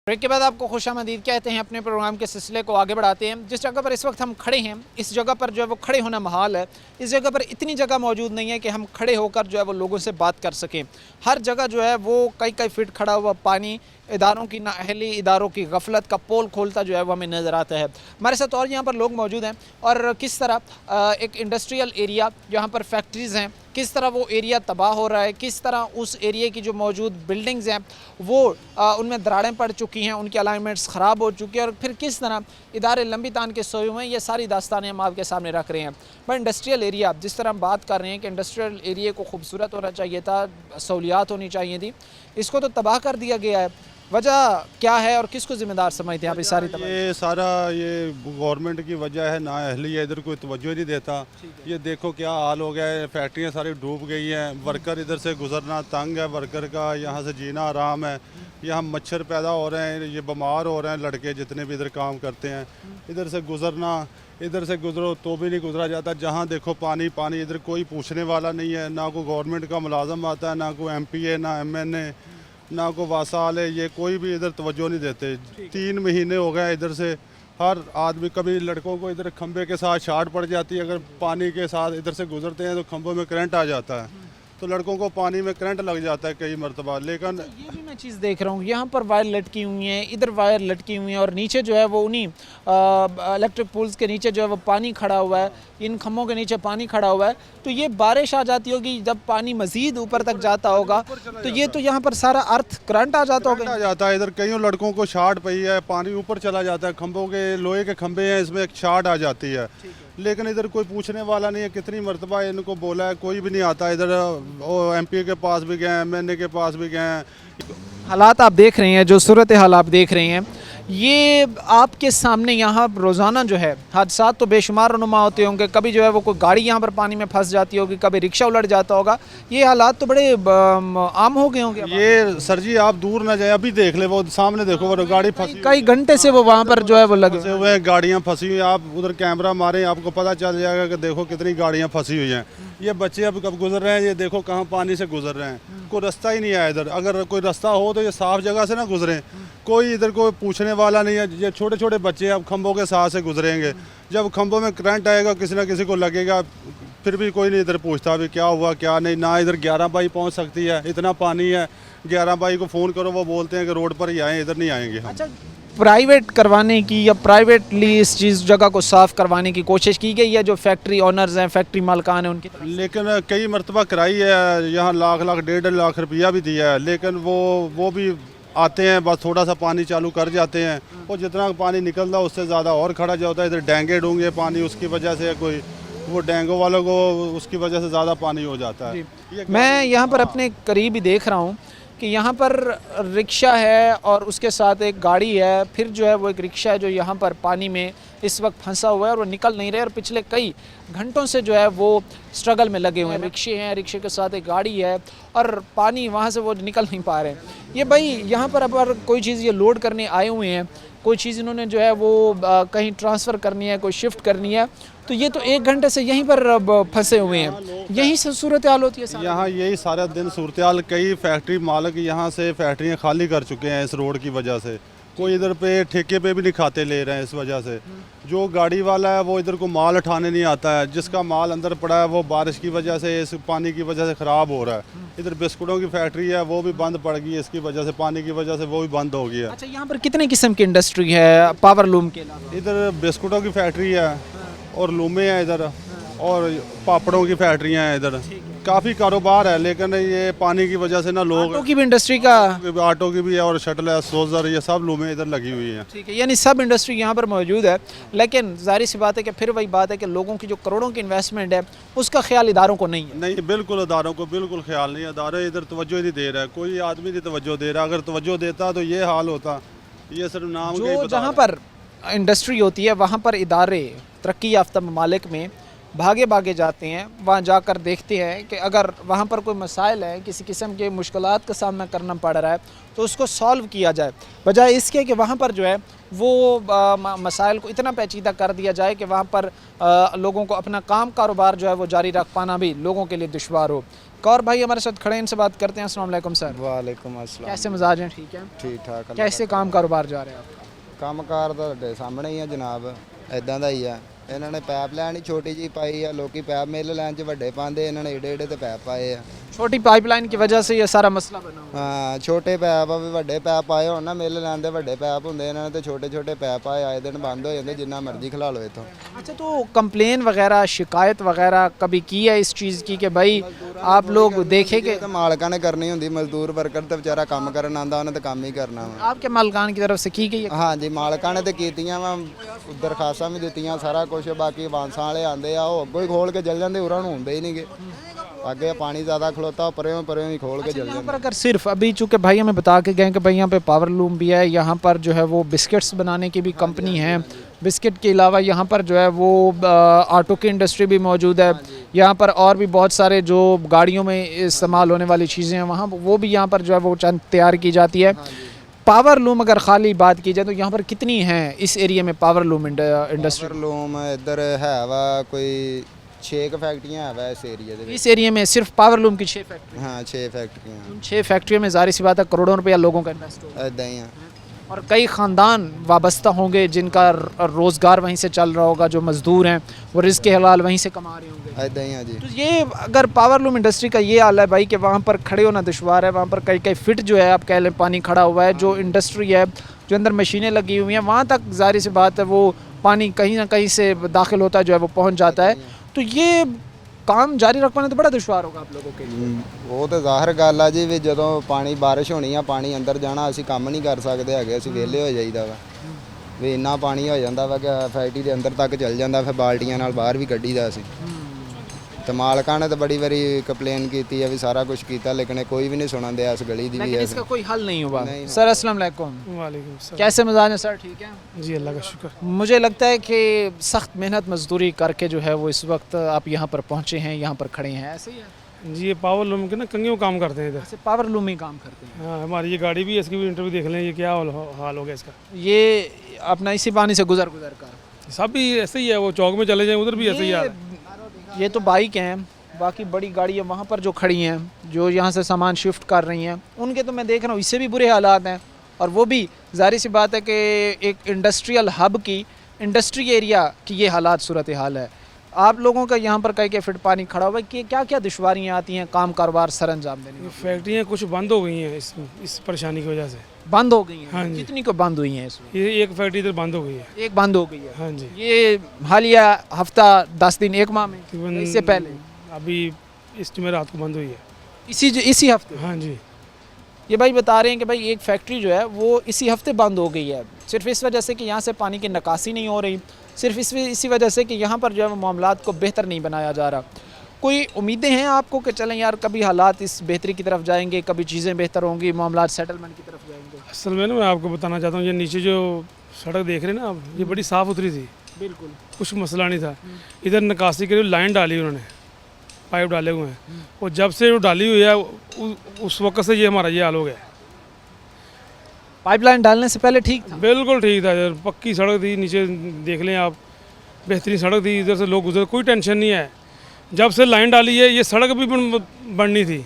ब्रेक के बाद आपको खुशामदीद कहते हैं। अपने प्रोग्राम के सिलसिले को आगे बढ़ाते हैं। जिस जगह पर इस वक्त हम खड़े हैं इस जगह पर जो है वो खड़े होना महाल है। इस जगह पर इतनी जगह मौजूद नहीं है कि हम खड़े होकर जो है वो लोगों से बात कर सकें। हर जगह जो है वो कई फिट खड़ा हुआ पानी, इदारों की नाअहली, इदारों की गफलत का पोल खोलता जो है वो हमें नज़र आता है। हमारे साथ और यहाँ पर लोग मौजूद हैं और किस तरह एक इंडस्ट्रियल एरिया जहाँ पर फैक्ट्रीज़ हैं किस तरह वो एरिया तबाह हो रहा है, किस तरह उस एरिया की जो मौजूद बिल्डिंग्स हैं वो उनमें दरारें पड़ चुकी हैं, उनकी अलाइनमेंट्स ख़राब हो चुकी हैं और फिर किस तरह इदारे लंबी तान के सोए हुए हैं। ये सारी दास्तानें हम आपके सामने रख रहे हैं। पर इंडस्ट्रियल एरिया जिस तरह हम बात कर रहे हैं कि इंडस्ट्रियल एरिया को खूबसूरत होना चाहिए था, सहूलियात होनी चाहिए थी, इसको तो तबाह कर दिया गया है। वजह क्या है और किसको ज़िम्मेदार समझते हैं आप इस सारी तबाही? ये सारा ये गवर्नमेंट की वजह है, ना अहली है, इधर कोई तवज्जो नहीं देता। ये देखो क्या हाल हो गया है, फैक्ट्रियाँ सारी डूब गई हैं, वर्कर इधर से गुजरना तंग है, वर्कर का यहाँ से जीना आराम है। यहाँ मच्छर पैदा हो रहे हैं, ये बीमार हो रहे हैं लड़के जितने भी इधर काम करते हैं। इधर से गुजरना, इधर से गुजरो तो भी नहीं गुजरा जाता, जहाँ देखो पानी पानी, इधर कोई पूछने वाला नहीं है, ना कोई गवर्नमेंट का मुलाजम आता है, ना कोई MP है, ना MNA, ना को वासाल है, ये कोई भी इधर तवज्जो नहीं देते। 3 महीने हो गए इधर से हर आदमी, कभी लड़कों को इधर खंबे के साथ शार्ट पड़ जाती है, अगर पानी के साथ इधर से गुजरते हैं तो खंभों में करंट आ जाता है। तो लड़कों को पानी में करंट लग जाता है कई मरतबा। लेकिन ये भी मैं चीज़ देख रहा हूँ, यहाँ पर वायर लटकी हुई हैं, इधर वायर लटकी हुई हैं और नीचे जो है वो उन्हीं इलेक्ट्रिक पोल्स के नीचे जो है वो पानी खड़ा हुआ है, इन खम्भों के नीचे पानी खड़ा हुआ है। तो ये बारिश आ जाती होगी, जब पानी मज़ीद ऊपर तक जाता होगा तो ये तो यहाँ पर सारा अर्थ करंट आ जाता करंट होगा। आ जाता है। इधर कईयों लड़कों को शार्ट पई है, पानी ऊपर चला जाता है, खंभों के लोहे के खंभे हैं, इसमें एक शार्ट आ जाती है। लेकिन इधर कोई पूछने वाला नहीं है। कितनी मरतबा इनको बोला है, कोई भी नहीं आता। इधर MP के पास भी गए हैं, MNA के पास भी गए हैं। हालात आप देख रहे हैं, जो सूरत हाल आप देख रहे हैं, ये आपके सामने यहाँ रोज़ाना जो है हादसात तो बेशुमार रुनुमा होते होंगे। कभी जो है वो कोई गाड़ी यहाँ पर पानी में फंस जाती होगी, कभी रिक्शा उलट जाता होगा। ये हालात तो बड़े आम हो गए होंगे। ये सर जी आप दूर ना जाए, अभी देख ले, वो सामने देखो, वो गाड़ी फंसी कई घंटे से वो वहाँ पर जो है वो लगे फंसे हुए हैं, गाड़ियाँ फंसी हुई हैं। आप उधर कैमरा मारें, आपको पता चल जाएगा कि देखो कितनी गाड़ियाँ फंसी हुई हैं। ये बच्चे अब कब गुजर रहे हैं, ये देखो कहाँ पानी से गुजर रहे हैं। कोई रास्ता ही नहीं है इधर। अगर कोई रास्ता हो तो ये साफ जगह से ना गुजरें। कोई इधर कोई पूछने वाला नहीं है। ये छोटे छोटे बच्चे अब खंभों के साथ से गुजरेंगे। जब खंभों में करंट आएगा, किसी ना किसी को लगेगा, फिर भी कोई नहीं इधर पूछता भी क्या हुआ क्या नहीं। ना इधर 11 बाई पहुंच सकती है, इतना पानी है। 11 बाई को फ़ोन करो, वो बोलते हैं कि रोड पर ही आएँ, इधर नहीं आएंगे हम। अच्छा, प्राइवेट करवाने की या प्राइवेटली इस चीज़ जगह को साफ़ करवाने की कोशिश की गई है, जो फैक्ट्री ओनर्स हैं, फैक्ट्री मालकान हैं, उनकी तरफ? लेकिन कई मरतबा कराई है, यहाँ लाख 1.5 लाख रुपया भी दिया है। लेकिन वो भी आते हैं, बस थोड़ा सा पानी चालू कर जाते हैं, और जितना पानी निकलता है उससे ज़्यादा और खड़ा जाता है। इधर डेंगे डूंगे पानी, उसकी वजह से कोई वो डेंगू वालों को उसकी वजह से ज़्यादा पानी हो जाता है। मैं यहाँ पर अपने करीब ही देख रहा हूँ कि यहाँ पर रिक्शा है और उसके साथ एक गाड़ी है, फिर जो है वो एक रिक्शा है जो यहाँ पर पानी में इस वक्त फंसा हुआ है और वो निकल नहीं रहे, और पिछले कई घंटों से जो है वो स्ट्रगल में लगे हुए हैं। रिक्शे हैं, रिक्शे के साथ एक गाड़ी है और पानी वहाँ से वो निकल नहीं पा रहे हैं। ये भाई यहाँ पर अगर कोई चीज़ ये लोड करने आए हुए हैं, कोई चीज़ इन्होंने जो है वो कहीं ट्रांसफ़र करनी है, कोई शिफ्ट करनी है, तो ये तो 1 घंटे से यहीं पर फंसे हुए हैं। यहीं से सूरत हाल होती है यहाँ यही सारा दिन सूरत हाल। कई फैक्ट्री मालिक यहाँ से फैक्ट्रियाँ खाली कर चुके हैं इस रोड की वजह से। कोई इधर पे ठेके पे भी नहीं खाते ले रहे हैं इस वजह से। जो गाड़ी वाला है वो इधर को माल उठाने नहीं आता है। जिसका माल अंदर पड़ा है वो बारिश की वजह से, इस पानी की वजह से ख़राब हो रहा है। इधर बिस्कुटों की फैक्ट्री है, वो भी बंद पड़ गई है इसकी वजह से, पानी की वजह से वो भी बंद हो गई है। अच्छा, यहाँ पर कितने किस्म की इंडस्ट्री है पावर लूम के अलावा? इधर बिस्कुटों की फैक्ट्री है और लूमे हैं इधर, और पापड़ों की फैक्ट्रियाँ हैं इधर। काफ़ी कारोबार है, लेकिन ये पानी की वजह से ना लोग, ऑटो की भी इंडस्ट्री का? ऑटो की भी है, और शटल है, सोजर, ये सब लूमें इधर लगी हुई हैं। ठीक है, यानी सब इंडस्ट्री यहाँ पर मौजूद है। लेकिन जाहिर सी बात है कि फिर वही बात है कि लोगों की जो करोड़ों की इन्वेस्टमेंट है उसका ख्याल इदारों को नहीं है। नहीं, बिल्कुल इदारों को बिल्कुल ख्याल नहीं है। इदारे इधर तवज्जो ही नहीं दे रहा है, कोई आदमी नहीं तवज्जो दे रहा। अगर तवज्जो देता तो ये हाल होता। ये सिर्फ नाम का ही जो बता जहाँ रहे हैं। पर इंडस्ट्री होती है वहाँ पर इदारे तरक्की याफ्ता ममालिक में भागे भागे जाते हैं, वहाँ जाकर देखते हैं कि अगर वहाँ पर कोई मसाइल है, किसी किस्म के मुश्किलात का सामना करना पड़ रहा है, तो उसको सॉल्व किया जाए, बजाय इसके कि वहाँ पर जो है वो मसाइल को इतना पेचीदा कर दिया जाए कि वहाँ पर लोगों को अपना काम कारोबार जो है वो जारी रख पाना भी लोगों के लिए दुश्वार हो। कौर भाई हमारे साथ खड़े हैं, इनसे बात करते हैं। अस्सलाम वालेकुम सर। वालेकुम अस्सलाम। कैसे मिजाज हैं? ठीक है, ठीक ठाक। कैसे काम कारोबार जा रहे हैं आपका? ਕੰਮਕਾਰ ਤਾਂ ਤੁਹਾਡੇ ਸਾਹਮਣੇ ਹੀ ਆ ਜਨਾਬ, ਇਦਾਂ ਦਾ ਹੀ ਆ। ਇਹਨਾਂ ਨੇ ਪਾਈਪ ਲਾਈਨ ਹੀ ਛੋਟੀ ਜੀ ਪਾਈ ਆ, ਲੋਕੀ ਪਾਈਪ ਮਿਲ ਲਾਈਨ 'ਚ ਵੱਡੇ ਪਾਉਂਦੇ, ਇਹਨਾਂ ਨੇ ਏਡੇ ਏਡੇ ਤੇ ਪਾਈਪ ਪਾਏ ਆ। छोटी पाइपलाइन की वजह से ये सारा मसला बना हुआ ਹਾਂ ਛੋਟੇ ਪਾਈਪ ਆ ਵੀ ਵੱਡੇ ਪਾਈਪ ਪਾਏ ਹੋਣ ਨਾ, ਮਿਲ ਲਾਈਨ ਦੇ ਵੱਡੇ ਪਾਈਪ ਹੁੰਦੇ, ਇਹਨਾਂ ਨੇ ਤੇ ਛੋਟੇ ਛੋਟੇ ਪਾਈਪ ਪਾਏ, ਆਏ ਦਿਨ ਬੰਦ ਹੋ ਜਾਂਦੇ, ਜਿੰਨਾ ਮਰਜ਼ੀ ਖਿਲਾ ਲਓ ਇੱਥੋਂ। है। अच्छा, तो कंप्लेन वगैरह शिकायत वगैरह कभी की है इस चीज़ की कि भाई आप लोग देखें कि ਇਹ ਤਾਂ ਮਾਲਕਾਂ ਨੇ ਕਰਨੀ ਹੁੰਦੀ, ਮਜ਼ਦੂਰ ਵਰਕਰ ਤੇ ਵਿਚਾਰਾ ਕੰਮ ਕਰਨ ਆਂਦਾ, ਉਹਨੇ ਤਾਂ ਕੰਮ ਹੀ ਕਰਨਾ ਵਾ। आपके मालकान की तरफ से की गई है? ਹਾਂਜੀ ਮਾਲਕਾਂ ਨੇ ਤੇ ਕੀਤੀਆਂ ਵਾ, ਦਰਖਾਸਤਾਂ ਵੀ ਦਿੱਤੀਆਂ, ਸਾਰਾ ਕੁਝ। ਬਾਕੀ ਬਾਂਸਾਂ ਵਾਲੇ ਆਂਦੇ ਆ, ਉਹ ਅੱਗੋਂ ਹੀ ਖੋਲ ਕੇ ਜਲ ਜਾਂਦੇ, ਉਰਾਂ ਨੂੰ ਹੁੰਦੇ ਹੀ ਨਹੀਂਗੇ। आगे पानी ज़्यादा खलोता, परे ही खोल के जल यहाँ जाते। पर अगर सिर्फ अभी चूँकि भाई हमें बता के गए कि भाई यहाँ पे पावर लूम भी है, यहाँ पर जो है वो बिस्किट्स बनाने की भी कंपनी है, बिस्किट के अलावा यहाँ पर जो है वो ऑटो की इंडस्ट्री भी मौजूद है, यहाँ पर और भी बहुत सारे जो गाड़ियों में इस्तेमाल होने वाली चीज़ें हैं वहाँ वो भी यहाँ पर जो है वो चंद तैयार की जाती है। पावर लूम अगर खाली बात की जाए तो यहाँ पर कितनी हैं इस एरिया में पावर लूम इंडस्ट्री? लूम इधर है वा कोई 6 फैक्ट्रियाँ है वा इस एरिया दे। इस एरिया में सिर्फ पावर लूम की 6 फैक्ट्री? हाँ 6 फैक्ट्रियाँ। उन 6 फैक्ट्रियों में ज़ाहिर सी बात है करोड़ों रुपया लोगों का इन्वेस्ट हो। इदा ही है। और कई ख़ानदान वाबस्ता होंगे जिनका रोज़गार वहीं से चल रहा होगा, जो मज़दूर हैं वो रिज़्क़ हलाल वहीं से कमा रहे होंगे। ऐदा ही हाँ जी। तो ये अगर पावर लूम इंडस्ट्री का ये हाल है भाई कि वहाँ पर खड़े होना दुश्वार है, वहाँ पर कई कई फिट जो है आप कह लें पानी खड़ा हुआ है, जो इंडस्ट्री है जो अंदर मशीनें लगी हुई हैं वहाँ तक ज़ाहिर सी बात है वो पानी कहीं ना कहीं से दाखिल होता है जो है वो पहुँच जाता है। तो ये काम जारी रख पाना तो बड़ा दुश्वार होगा आप लोगों के लिए। ਉਹ ਤਾਂ ਜ਼ਾਹਰ ਗੱਲ ਆ ਜੀ ਵੀ ਜਦੋਂ ਪਾਣੀ ਬਾਰਿਸ਼ ਹੋਣੀ ਆ ਪਾਣੀ ਅੰਦਰ ਜਾਣਾ ਅਸੀਂ ਕੰਮ ਨਹੀਂ ਕਰ ਸਕਦੇ ਹੈਗੇ ਅਸੀਂ ਵਿਹਲੇ ਹੋ ਜਾਈਦਾ ਵਾ ਵੀ ਇੰਨਾ ਪਾਣੀ ਹੋ ਜਾਂਦਾ ਵਾ ਕਿ ਫੈਕਟਰੀ ਦੇ ਅੰਦਰ ਤੱਕ ਚੱਲ ਜਾਂਦਾ ਫਿਰ ਬਾਲਟੀਆਂ ਨਾਲ ਬਾਹਰ ਵੀ ਕੱਢੀਦਾ ਅਸੀਂ ਤੇ ਮਾਲਕਾਂ ਨੇ ਤਾਂ ਬੜੀ ਵਾਰੀ ਕੰਪਲੇਨ ਕੀਤੀ ਆ ਵੀ ਸਾਰਾ ਕੁਝ ਕੀਤਾ ਲੇਕਿन ਕੋਈ ਵੀ ਨਹੀਂ ਸੁਣਨ ਦਿਆ ਇਸ ਗਲੀ ਦੀ ਵੀ लेकिन इसका कोई हल नहीं हुआ। नहीं। सर अस्सलाम वालेकुम, वालेकुम सलाम। कैसे मिजाज हैं सर? ठीक है जी अल्लाह का शुक्र। मुझे लगता है कि सख्त मेहनत मजदूरी करके जो है वो इस वक्त आप यहाँ पर पहुँचे हैं, यहाँ पर खड़े हैं, ऐसे ही है? जी ये पावर लूम के ना कंगियों काम करते हैं इधर। ऐसे पावर लूम ही काम करते हैं। हाँ हमारी ये गाड़ी भी है, इसकी भी इंटरव्यू देख लें ये क्या हाल हो गया इसका। ये अपना इसी पानी से गुजर कर सब भी ऐसे ही है, वो चौक में चले जाएं उधर भी ऐसे ही हाल है। ये तो बाइक हैं, बाकी बड़ी गाड़ियाँ वहाँ पर जो खड़ी हैं जो यहाँ से सामान शिफ्ट कर रही हैं उनके तो मैं देख रहा हूँ इससे भी बुरे हालात हैं। और वो भी ज़ाहिर सी बात है कि एक इंडस्ट्रियल हब की, इंडस्ट्री एरिया की ये हालात सूरत हाल है। आप लोगों का यहाँ पर कई के फिट पानी खड़ा हुआ है कि क्या क्या दुश्वारियाँ आती हैं काम कारोबार सर अंजाम देने में? फैक्ट्रियाँ कुछ बंद हो गई हैं इस परेशानी की वजह से। बंद हो गई हैं? हाँ जी। कितनी को बंद हुई हैं इसमें? ये एक फैक्ट्री इधर बंद हो गई है। एक बंद हो गई है। हाँ जी। ये हालिया हफ्ता 10 दिन 1 माह में, तकरीबन इससे पहले अभी इस में रात को बंद हुई है। इसी हफ्ते? हाँ जी। ये भाई बता रहे हैं कि भाई एक फैक्ट्री जो है वो इसी हफ्ते बंद हो गई है, सिर्फ इस वजह से कि यहाँ से पानी की निकासी नहीं हो रही, सिर्फ इसी वजह से कि यहाँ पर जो है वो मामलात को बेहतर नहीं बनाया जा रहा। कोई उम्मीदें हैं आपको कि चलें यार कभी हालात इस बेहतरी की तरफ जाएंगे, कभी चीज़ें बेहतर होंगी, मामलात सेटलमेंट की तरफ जाएंगे? असल में ना मैं आपको बताना चाहता हूँ ये नीचे जो सड़क देख रहे हैं ना आप, ये बड़ी साफ़ सुथरी थी, बिल्कुल कुछ मसला नहीं था। इधर निकासी के लिए लाइन डाली उन्होंने, पाइप डाले हुए हैं, और जब से वो डाली हुई है उस वक्त से ये हमारा ये हाल हो गया। पाइपलाइन डालने से पहले ठीक था? बिल्कुल ठीक था यार, पक्की सड़क थी, नीचे देख लें आप, बेहतरीन सड़क थी, इधर से लोग गुजर, कोई टेंशन नहीं है। जब से लाइन डाली है ये सड़क भी बननी थी,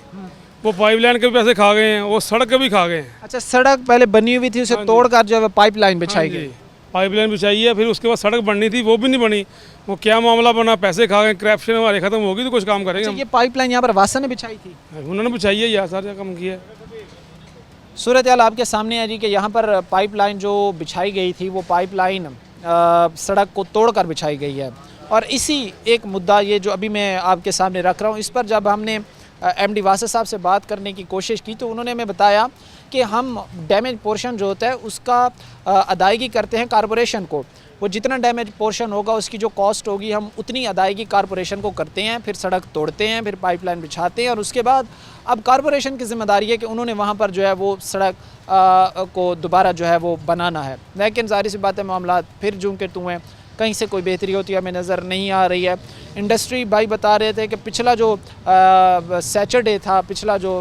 वो पाइपलाइन के भी पैसे खा गए हैं, वो सड़क के भी खा गए हैं। अच्छा, सड़क पहले बनी हुई थी, उसे तोड़कर जो है पाइपलाइन बिछाई गई? पाइपलाइन बिछाई है, फिर उसके बाद सड़क बननी थी वो भी नहीं बनी, वो क्या मामला बना, पैसे खा गए, करप्शन हमारे खत्म होगी तो कुछ काम करेंगे अच्छा, ये पाइपलाइन यहाँ पर वासा ने बिछाई थी? उन्होंने बिछाई है यार, सारा काम किया है। सूरत हाल आपके सामने है जी कि यहाँ पर पाइपलाइन जो बिछाई गई थी वो पाइपलाइन सड़क को तोड़कर बिछाई गई है। और इसी एक मुद्दा ये जो अभी मैं आपके सामने रख रहा हूँ, इस पर जब हमने एमडी वासा साहब से बात करने की कोशिश की तो उन्होंने हमें बताया कि हम डैमेज पोर्शन जो होता है उसका अदायगी करते हैं कारपोरेशन को। वो जितना डैमेज पोर्शन होगा उसकी जो कॉस्ट होगी हम उतनी अदायगी कारपोरेशन को करते हैं, फिर सड़क तोड़ते हैं, फिर पाइपलाइन बिछाते हैं और उसके बाद अब कारपोरेशन की ज़िम्मेदारी है कि उन्होंने वहाँ पर जो है वो सड़क को दोबारा जो है वो बनाना है। लेकिन ज़ाहिर सी बात है मामला फिर जूं के तूं हैं, कहीं से कोई बेहतरी होती है हमें नज़र नहीं आ रही है। इंडस्ट्री भाई बता रहे थे कि पिछला जो सैटरडे था, पिछला जो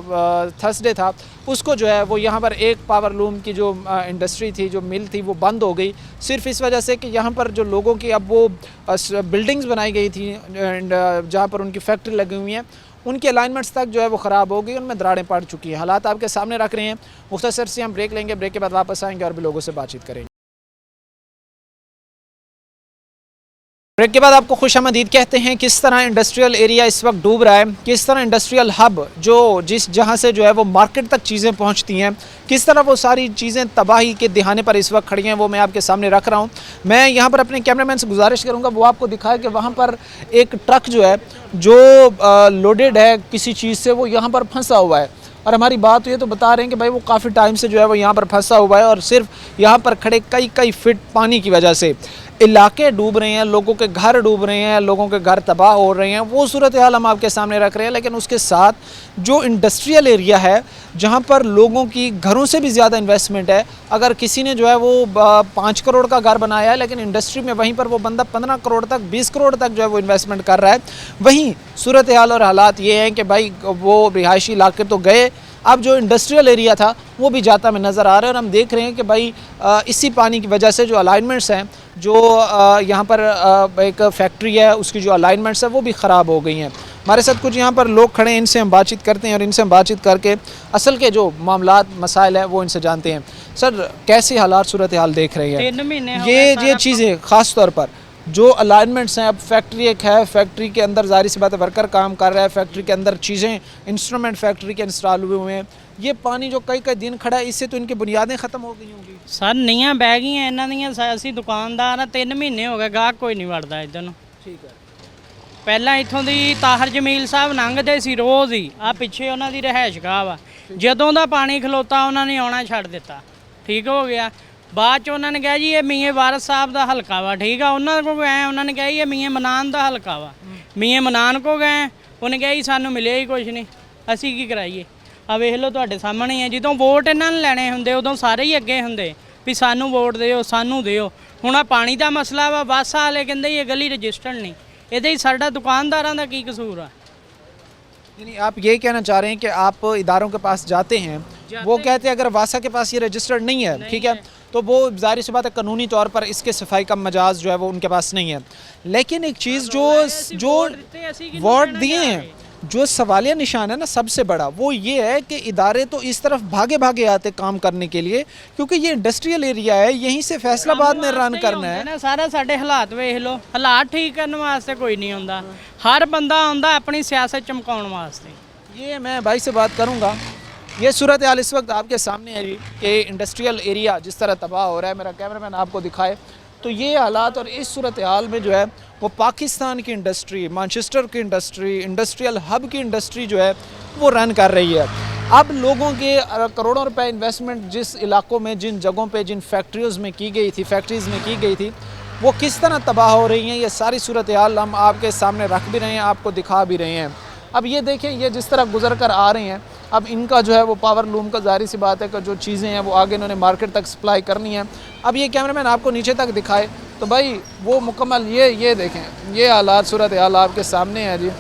थर्सडे था, उसको जो है वो यहाँ पर एक पावर लूम की जो इंडस्ट्री थी, जो मिल थी, वो बंद हो गई सिर्फ इस वजह से कि यहाँ पर जो लोगों की अब वो बिल्डिंग्स बनाई गई थी जहाँ पर उनकी फैक्ट्री लगी हुई हैं, उनके अलाइनमेंट्स तक जो है वो ख़राब हो गई, उनमें दरारें पड़ चुकी हैं। हालात आपके सामने रख रहे हैं। मुख्तसर से हम ब्रेक लेंगे, ब्रेक के बाद वापस आएंगे और भी लोगों से बातचीत करेंगे। ब्रेक के बाद आपको खुशामदीद कहते हैं। किस तरह इंडस्ट्रियल एरिया इस वक्त डूब रहा है, किस तरह इंडस्ट्रियल हब जो जहाँ से जो है वो मार्केट तक चीज़ें पहुँचती हैं, किस तरह वो सारी चीज़ें तबाही के दिहाने पर इस वक्त खड़ी हैं, वो मैं आपके सामने रख रहा हूँ। मैं यहाँ पर अपने कैमरामैन से गुजारिश करूँगा वो आपको दिखाए कि वहाँ पर एक ट्रक जो है जो लोडेड है किसी चीज़ से, वो यहाँ पर फंसा हुआ है और हमारी बात हुई तो बता रहे हैं कि भाई वो काफ़ी टाइम से जो है वो यहाँ पर फंसा हुआ है और सिर्फ यहाँ पर खड़े कई फीट पानी की वजह से इलाके डूब रहे हैं, लोगों के घर डूब रहे हैं, लोगों के घर तबाह हो रहे हैं। वो सूरत हाल हम आपके सामने रख रहे हैं। लेकिन उसके साथ जो इंडस्ट्रियल एरिया है जहाँ पर लोगों की घरों से भी ज़्यादा इन्वेस्टमेंट है, अगर किसी ने जो है वो 5 करोड़ का घर बनाया है लेकिन इंडस्ट्री में वहीं पर वो बंदा 15 करोड़ तक 20 करोड़ तक जो है वो इन्वेस्टमेंट कर रहा है। वहीं सूरत हाल और हालात ये हैं कि भाई वो रिहायशी इलाके तो गए, अब जो इंडस्ट्रियल एरिया था वो भी जाता में नज़र आ रहा है। और हम देख रहे हैं कि भाई इसी पानी की वजह से जो अलाइनमेंट्स हैं, जो यहाँ पर एक फैक्ट्री है उसकी जो अलाइनमेंट्स है वो भी ख़राब हो गई हैं। हमारे साथ कुछ यहाँ पर लोग खड़े हैं, इनसे हम बातचीत करते हैं और इनसे हम बातचीत करके असल के जो मामलात मसाइल है वो इनसे जानते हैं। सर, कैसे हालात सूरत हाल देख रही है? 3 महीने हो ये चीज़ें ख़ास तौर पर जो अलाइनमेंट्स हैं, अब फैक्ट्री एक है, फैक्ट्री के अंदर ज़ाहिर सी बात है वर्कर काम कर रहा है, फैक्ट्री के अंदर चीज़ें इंस्ट्रूमेंट फैक्ट्री के इंस्टॉल हुए हैं, ये पानी जो कई कई दिन खड़ा है इससे तो इनकी बुनियादें ख़त्म हो गई होंगी। ਸਰ ਨੀਆਂ ਬਹਿ ਗਈਆਂ ਇਹਨਾਂ ਦੀਆਂ। ਅਸੀਂ ਦੁਕਾਨਦਾਰ ਆ, 3 ਮਹੀਨੇ ਹੋ ਗਏ ਗਾਹਕ ਕੋਈ ਨਹੀਂ ਵੜਦਾ ਇੱਧਰ ਨੂੰ। ठीक है। ਪਹਿਲਾਂ ਇੱਥੋਂ ਦੀ ਤਾਹਰ ਜਮੀਲ ਸਾਹਿਬ ਲੰਘਦੇ ਸੀ ਰੋਜ਼ ਹੀ, ਆ ਪਿੱਛੇ ਉਹਨਾਂ ਦੀ ਰਿਹਾਇਸ਼ ਗਾਹ ਵਾ। ਜਦੋਂ ਦਾ ਪਾਣੀ ਖਲੋਤਾ ਉਹਨਾਂ ਨੇ ਆਉਣਾ ਛੱਡ ਦਿੱਤਾ, ਠੀਕ ਹੋ ਗਿਆ। ਬਾਅਦ ਚ ਉਹਨਾਂ ਨੇ ਕਿਹਾ ਜੀ ਇਹ ਮੀਆਂ ਵਾਰਿਸ ਸਾਹਿਬ ਦਾ ਹਲਕਾ ਵਾ, ਠੀਕ ਆ। ਉਹਨਾਂ ਕੋਲ ਗਏ, ਉਹਨਾਂ ਨੇ ਕਿਹਾ ਜੀ ਇਹ ਮੀਆਂ ਮਨਾਨ ਦਾ ਹਲਕਾ ਵਾ। ਮੀਆਂ ਮਨਾਨ ਕੋ ਗਏ, ਉਹਨੇ ਕਿਹਾ ਜੀ ਸਾਨੂੰ ਮਿਲਿਆ ਹੀ ਕੁਝ ਨਹੀਂ, ਅਸੀਂ ਕੀ ਕਰਾਈਏ। ਆ ਵੇਖ ਲਓ ਤੁਹਾਡੇ ਸਾਹਮਣੇ ਹੀ ਹੈ, ਜਦੋਂ ਵੋਟ ਇਹਨਾਂ ਨੇ ਲੈਣੇ ਹੁੰਦੇ ਉਦੋਂ ਸਾਰੇ ਹੀ ਅੱਗੇ ਹੁੰਦੇ ਵੀ ਸਾਨੂੰ ਵੋਟ ਦਿਓ, ਸਾਨੂੰ ਦਿਓ। ਹੁਣ ਆ ਪਾਣੀ ਦਾ ਮਸਲਾ ਵਾ, ਬੱਸ ਵਾਲੇ ਕਹਿੰਦੇ ਇਹ ਗਲੀ ਰਜਿਸਟਰਡ ਨਹੀਂ, ਇਹਦੇ ਹੀ ਸਾਡਾ ਦੁਕਾਨਦਾਰਾਂ ਦਾ ਕੀ ਕਸੂਰ ਆ। यानी आप ये कहना चाह रहे हैं कि आप इदारों के पास जाते हैं, वो कहते हैं अगर वासा के पास ये रजिस्टर्ड नहीं है, ठीक है, तो वो ज़ाहिर सी बात है कानूनी तौर पर इसके सफाई का मजाज जो है वो उनके पास नहीं है। लेकिन एक चीज़ जो वोट दिए हैं, जो सवालिया निशान है ना सबसे बड़ा, वो ये है कि इदारे तो इस तरफ भागे भागे आते काम करने के लिए, क्योंकि ये इंडस्ट्रियल एरिया है, यहीं से फैसलाबाद में रन करना है। ਨਾ ਸਾਰਾ ਸਾਡੇ ਹਾਲਾਤ ਵੇਖ ਲਓ, ਹਾਲਾਤ ਠੀਕ ਕਰਨ ਵਾਸਤੇ ਕੋਈ ਨਹੀਂ ਆਉਂਦਾ, ਹਰ ਬੰਦਾ ਆਉਂਦਾ ਆਪਣੀ ਸਿਆਸਤ ਚਮਕਾਉਣ ਵਾਸਤੇ। ये मैं भाई से बात करूंगा। ये सूरत हाल इस वक्त आपके सामने है जी कि इंडस्ट्रियल एरिया जिस तरह तबाह हो रहा है, मेरा कैमरामैन आपको दिखाए तो ये हालात और इस सूरत हाल में जो है वो पाकिस्तान की इंडस्ट्री, मैनचेस्टर की इंडस्ट्री, इंडस्ट्रियल हब की इंडस्ट्री जो है वो रन कर रही है। अब लोगों के करोड़ों रुपए इन्वेस्टमेंट जिस इलाकों में, जिन जगहों पे, जिन फैक्ट्रीज़ में की गई थी, फैक्ट्रीज़ में की गई थी, वो किस तरह तबाह हो रही हैं, ये सारी सूरत हाल हम आपके सामने रख भी रहे हैं, आपको दिखा भी रहे हैं। अब ये देखें, ये जिस तरह गुजर कर आ रहे हैं, अब इनका जो है वो पावर लूम का ज़ाहिर सी बात है कि जो चीज़ें हैं वो आगे इन्होंने मार्केट तक सप्लाई करनी है। अब ये कैमरामैन आपको नीचे तक दिखाए तो भाई वो मुकम्मल ये देखें, ये हालात सूरत हाल आपके सामने है जी।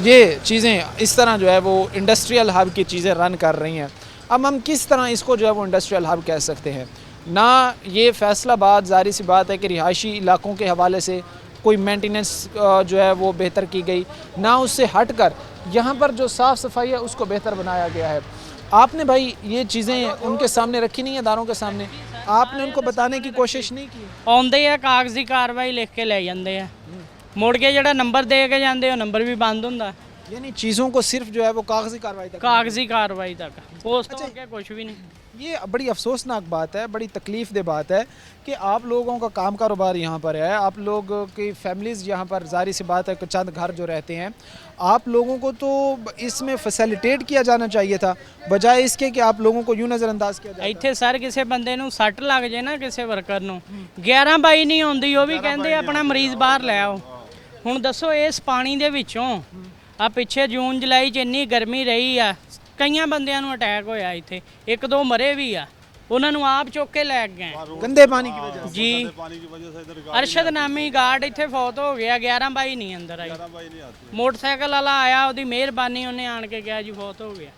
ये चीज़ें इस तरह जो है वो इंडस्ट्रियल हब की चीज़ें रन कर रही हैं। अब हम किस तरह इसको जो है वो इंडस्ट्रियल हब कह सकते हैं? ना ये फैसलाबाद ज़ाहिर सी बात है कि रिहायशी इलाकों के हवाले से कोई मेंटेनेंस जो है वो बेहतर की गई, ना उससे हट कर यहाँ पर जो साफ़ सफाई है उसको बेहतर बनाया गया है। आपने भाई ये चीज़ें उनके सामने रखी नहीं है, इदारों के सामने, आपने उनको बताने की कोशिश नहीं की? ਆਉਂਦੇ ਆ ਕਾਗਜ਼ੀ ਕਾਰਵਾਈ ਲਿਖ ਕੇ ਲੈ ਜਾਂਦੇ ਆ, ਮੁੜ ਕੇ ਜਿਹੜਾ ਨੰਬਰ ਦੇ ਕੇ ਜਾਂਦੇ ਉਹ ਨੰਬਰ ਵੀ ਬੰਦ ਹੁੰਦਾ। यानी चीज़ों को सिर्फ जो है वो कागजी कार्रवाई तक, ਕਾਗਜ਼ੀ ਕਾਰਵਾਈ ਤੱਕ, ਉਸ ਤੋਂ ਅੱਗੇ ਕੁਝ ਵੀ ਨਹੀਂ। ये बड़ी अफसोसनाक बात है, बड़ी तकलीफ दे बात है कि आप लोगों का काम कारोबार यहाँ पर है, आप लोग की फैमिलीज़ यहाँ पर, ज़ाहिर सी बात है कि चंद घर जो रहते हैं, आप लोगों को तो इसमें फैसिलिटेट किया जाना चाहिए था, बजाय इसके कि आप लोगों को यूँ नज़रअंदाज किया जाए। ਇੱਥੇ ਸਰ ਕਿਸੇ ਬੰਦੇ ਨੂੰ ਸੱਟ ਲੱਗ ਜੇ ਨਾ, ਕਿਸੇ ਵਰਕਰ ਨੂੰ 11/22 ਨਹੀਂ ਆਉਂਦੀ, ਉਹ ਵੀ ਕਹਿੰਦੇ ਆਪਣਾ ਮਰੀਜ਼ ਬਾਹਰ ਲੈ ਆਓ। ਹੁਣ ਦੱਸੋ ਇਸ ਪਾਣੀ ਦੇ ਵਿੱਚੋਂ ਆ ਪਿੱਛੇ ਜੂਨ ਜੁਲਾਈ 'ਚ ਇੰਨੀ ਗਰਮੀ ਰਹੀ ਆ, ਕਈਆਂ ਬੰਦਿਆਂ ਨੂੰ ਅਟੈਕ ਹੋਇਆ, ਇੱਥੇ 1-2 ਮਰੇ ਵੀ ਆ, ਉਹਨਾਂ ਨੂੰ ਆਪ ਚੁੱਕ ਕੇ ਲੈ ਗਏ गंदे पानी की वजह से। ਜੀ। पानी की वजह से इधर ਅਰਸ਼ਦ ਨਾਮੀ ਗਾਰਡ ਇੱਥੇ ਫੌਤ ਹੋ ਗਿਆ, 11/22 ਨਹੀਂ ਅੰਦਰ ਆਈ। ਮੋਟਰਸਾਈਕਲ ਵਾਲਾ ਆਇਆ, ਉਹਦੀ ਮਿਹਰਬਾਨੀ, ਉਹਨੇ ਆਣ ਕੇ ਕਿਹਾ ਜੀ ਫੌਤ ਹੋ ਗਿਆ।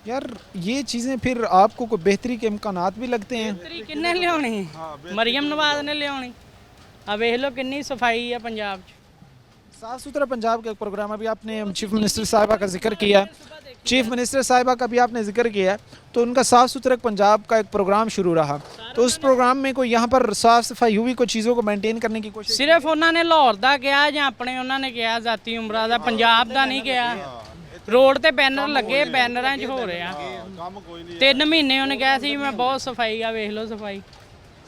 यार ये चीज़ें फिर आपको कोई बेहतरी के इम्कानात भी लगते हैं? ਤਰੀ ਕਿੰਨੇ ਲਿਆਉਣੀ? ਮਰੀਮ ਨਵਾਜ਼ ਨੇ ਲਿਆਉਣੀ। ਆ ਵੇਖ ਲਓ ਕਿੰਨੀ ਸਫਾਈ ਆ ਪੰਜਾਬ 'ਚ। साफ़ सुथरा पंजाब का एक प्रोग्राम, अभी आपने चीफ मिनिस्टर साहिबा का जिक्र किया, चीफ मिनिस्टर साहिबा का भी आपने जिक्र किया, तो उनका साफ़ सुथरा पंजाब का एक प्रोग्राम शुरू रहा, तो उस प्रोग्राम में कोई यहाँ पर साफ़ सफाई हुई, कोई चीज़ों को मेंटेन करने की कोशिश? ਸਿਰਫ ਉਹਨਾਂ ਨੇ ਲਾਹੌਰ ਦਾ ਕਿਹਾ ਜਾਂ ਆਪਣੇ ਉਹਨਾਂ ਨੇ ਕਿਹਾ ਜ਼ਾਤੀ ਉਮਰਾ ਦਾ, ਪੰਜਾਬ ਦਾ ਨਹੀਂ ਕਿਹਾ। ਰੋਡ ਤੇ ਬੈਨਰ ਲੱਗੇ, ਬੈਨਰਾਂ 'ਚ ਹੋ ਰਿਹਾ। 3 ਮਹੀਨੇ ਉਹਨੇ ਕਿਹਾ ਸੀ ਮੈਂ ਬਹੁਤ ਸਫਾਈ ਆ, ਵੇਖ ਲਓ ਸਫਾਈ।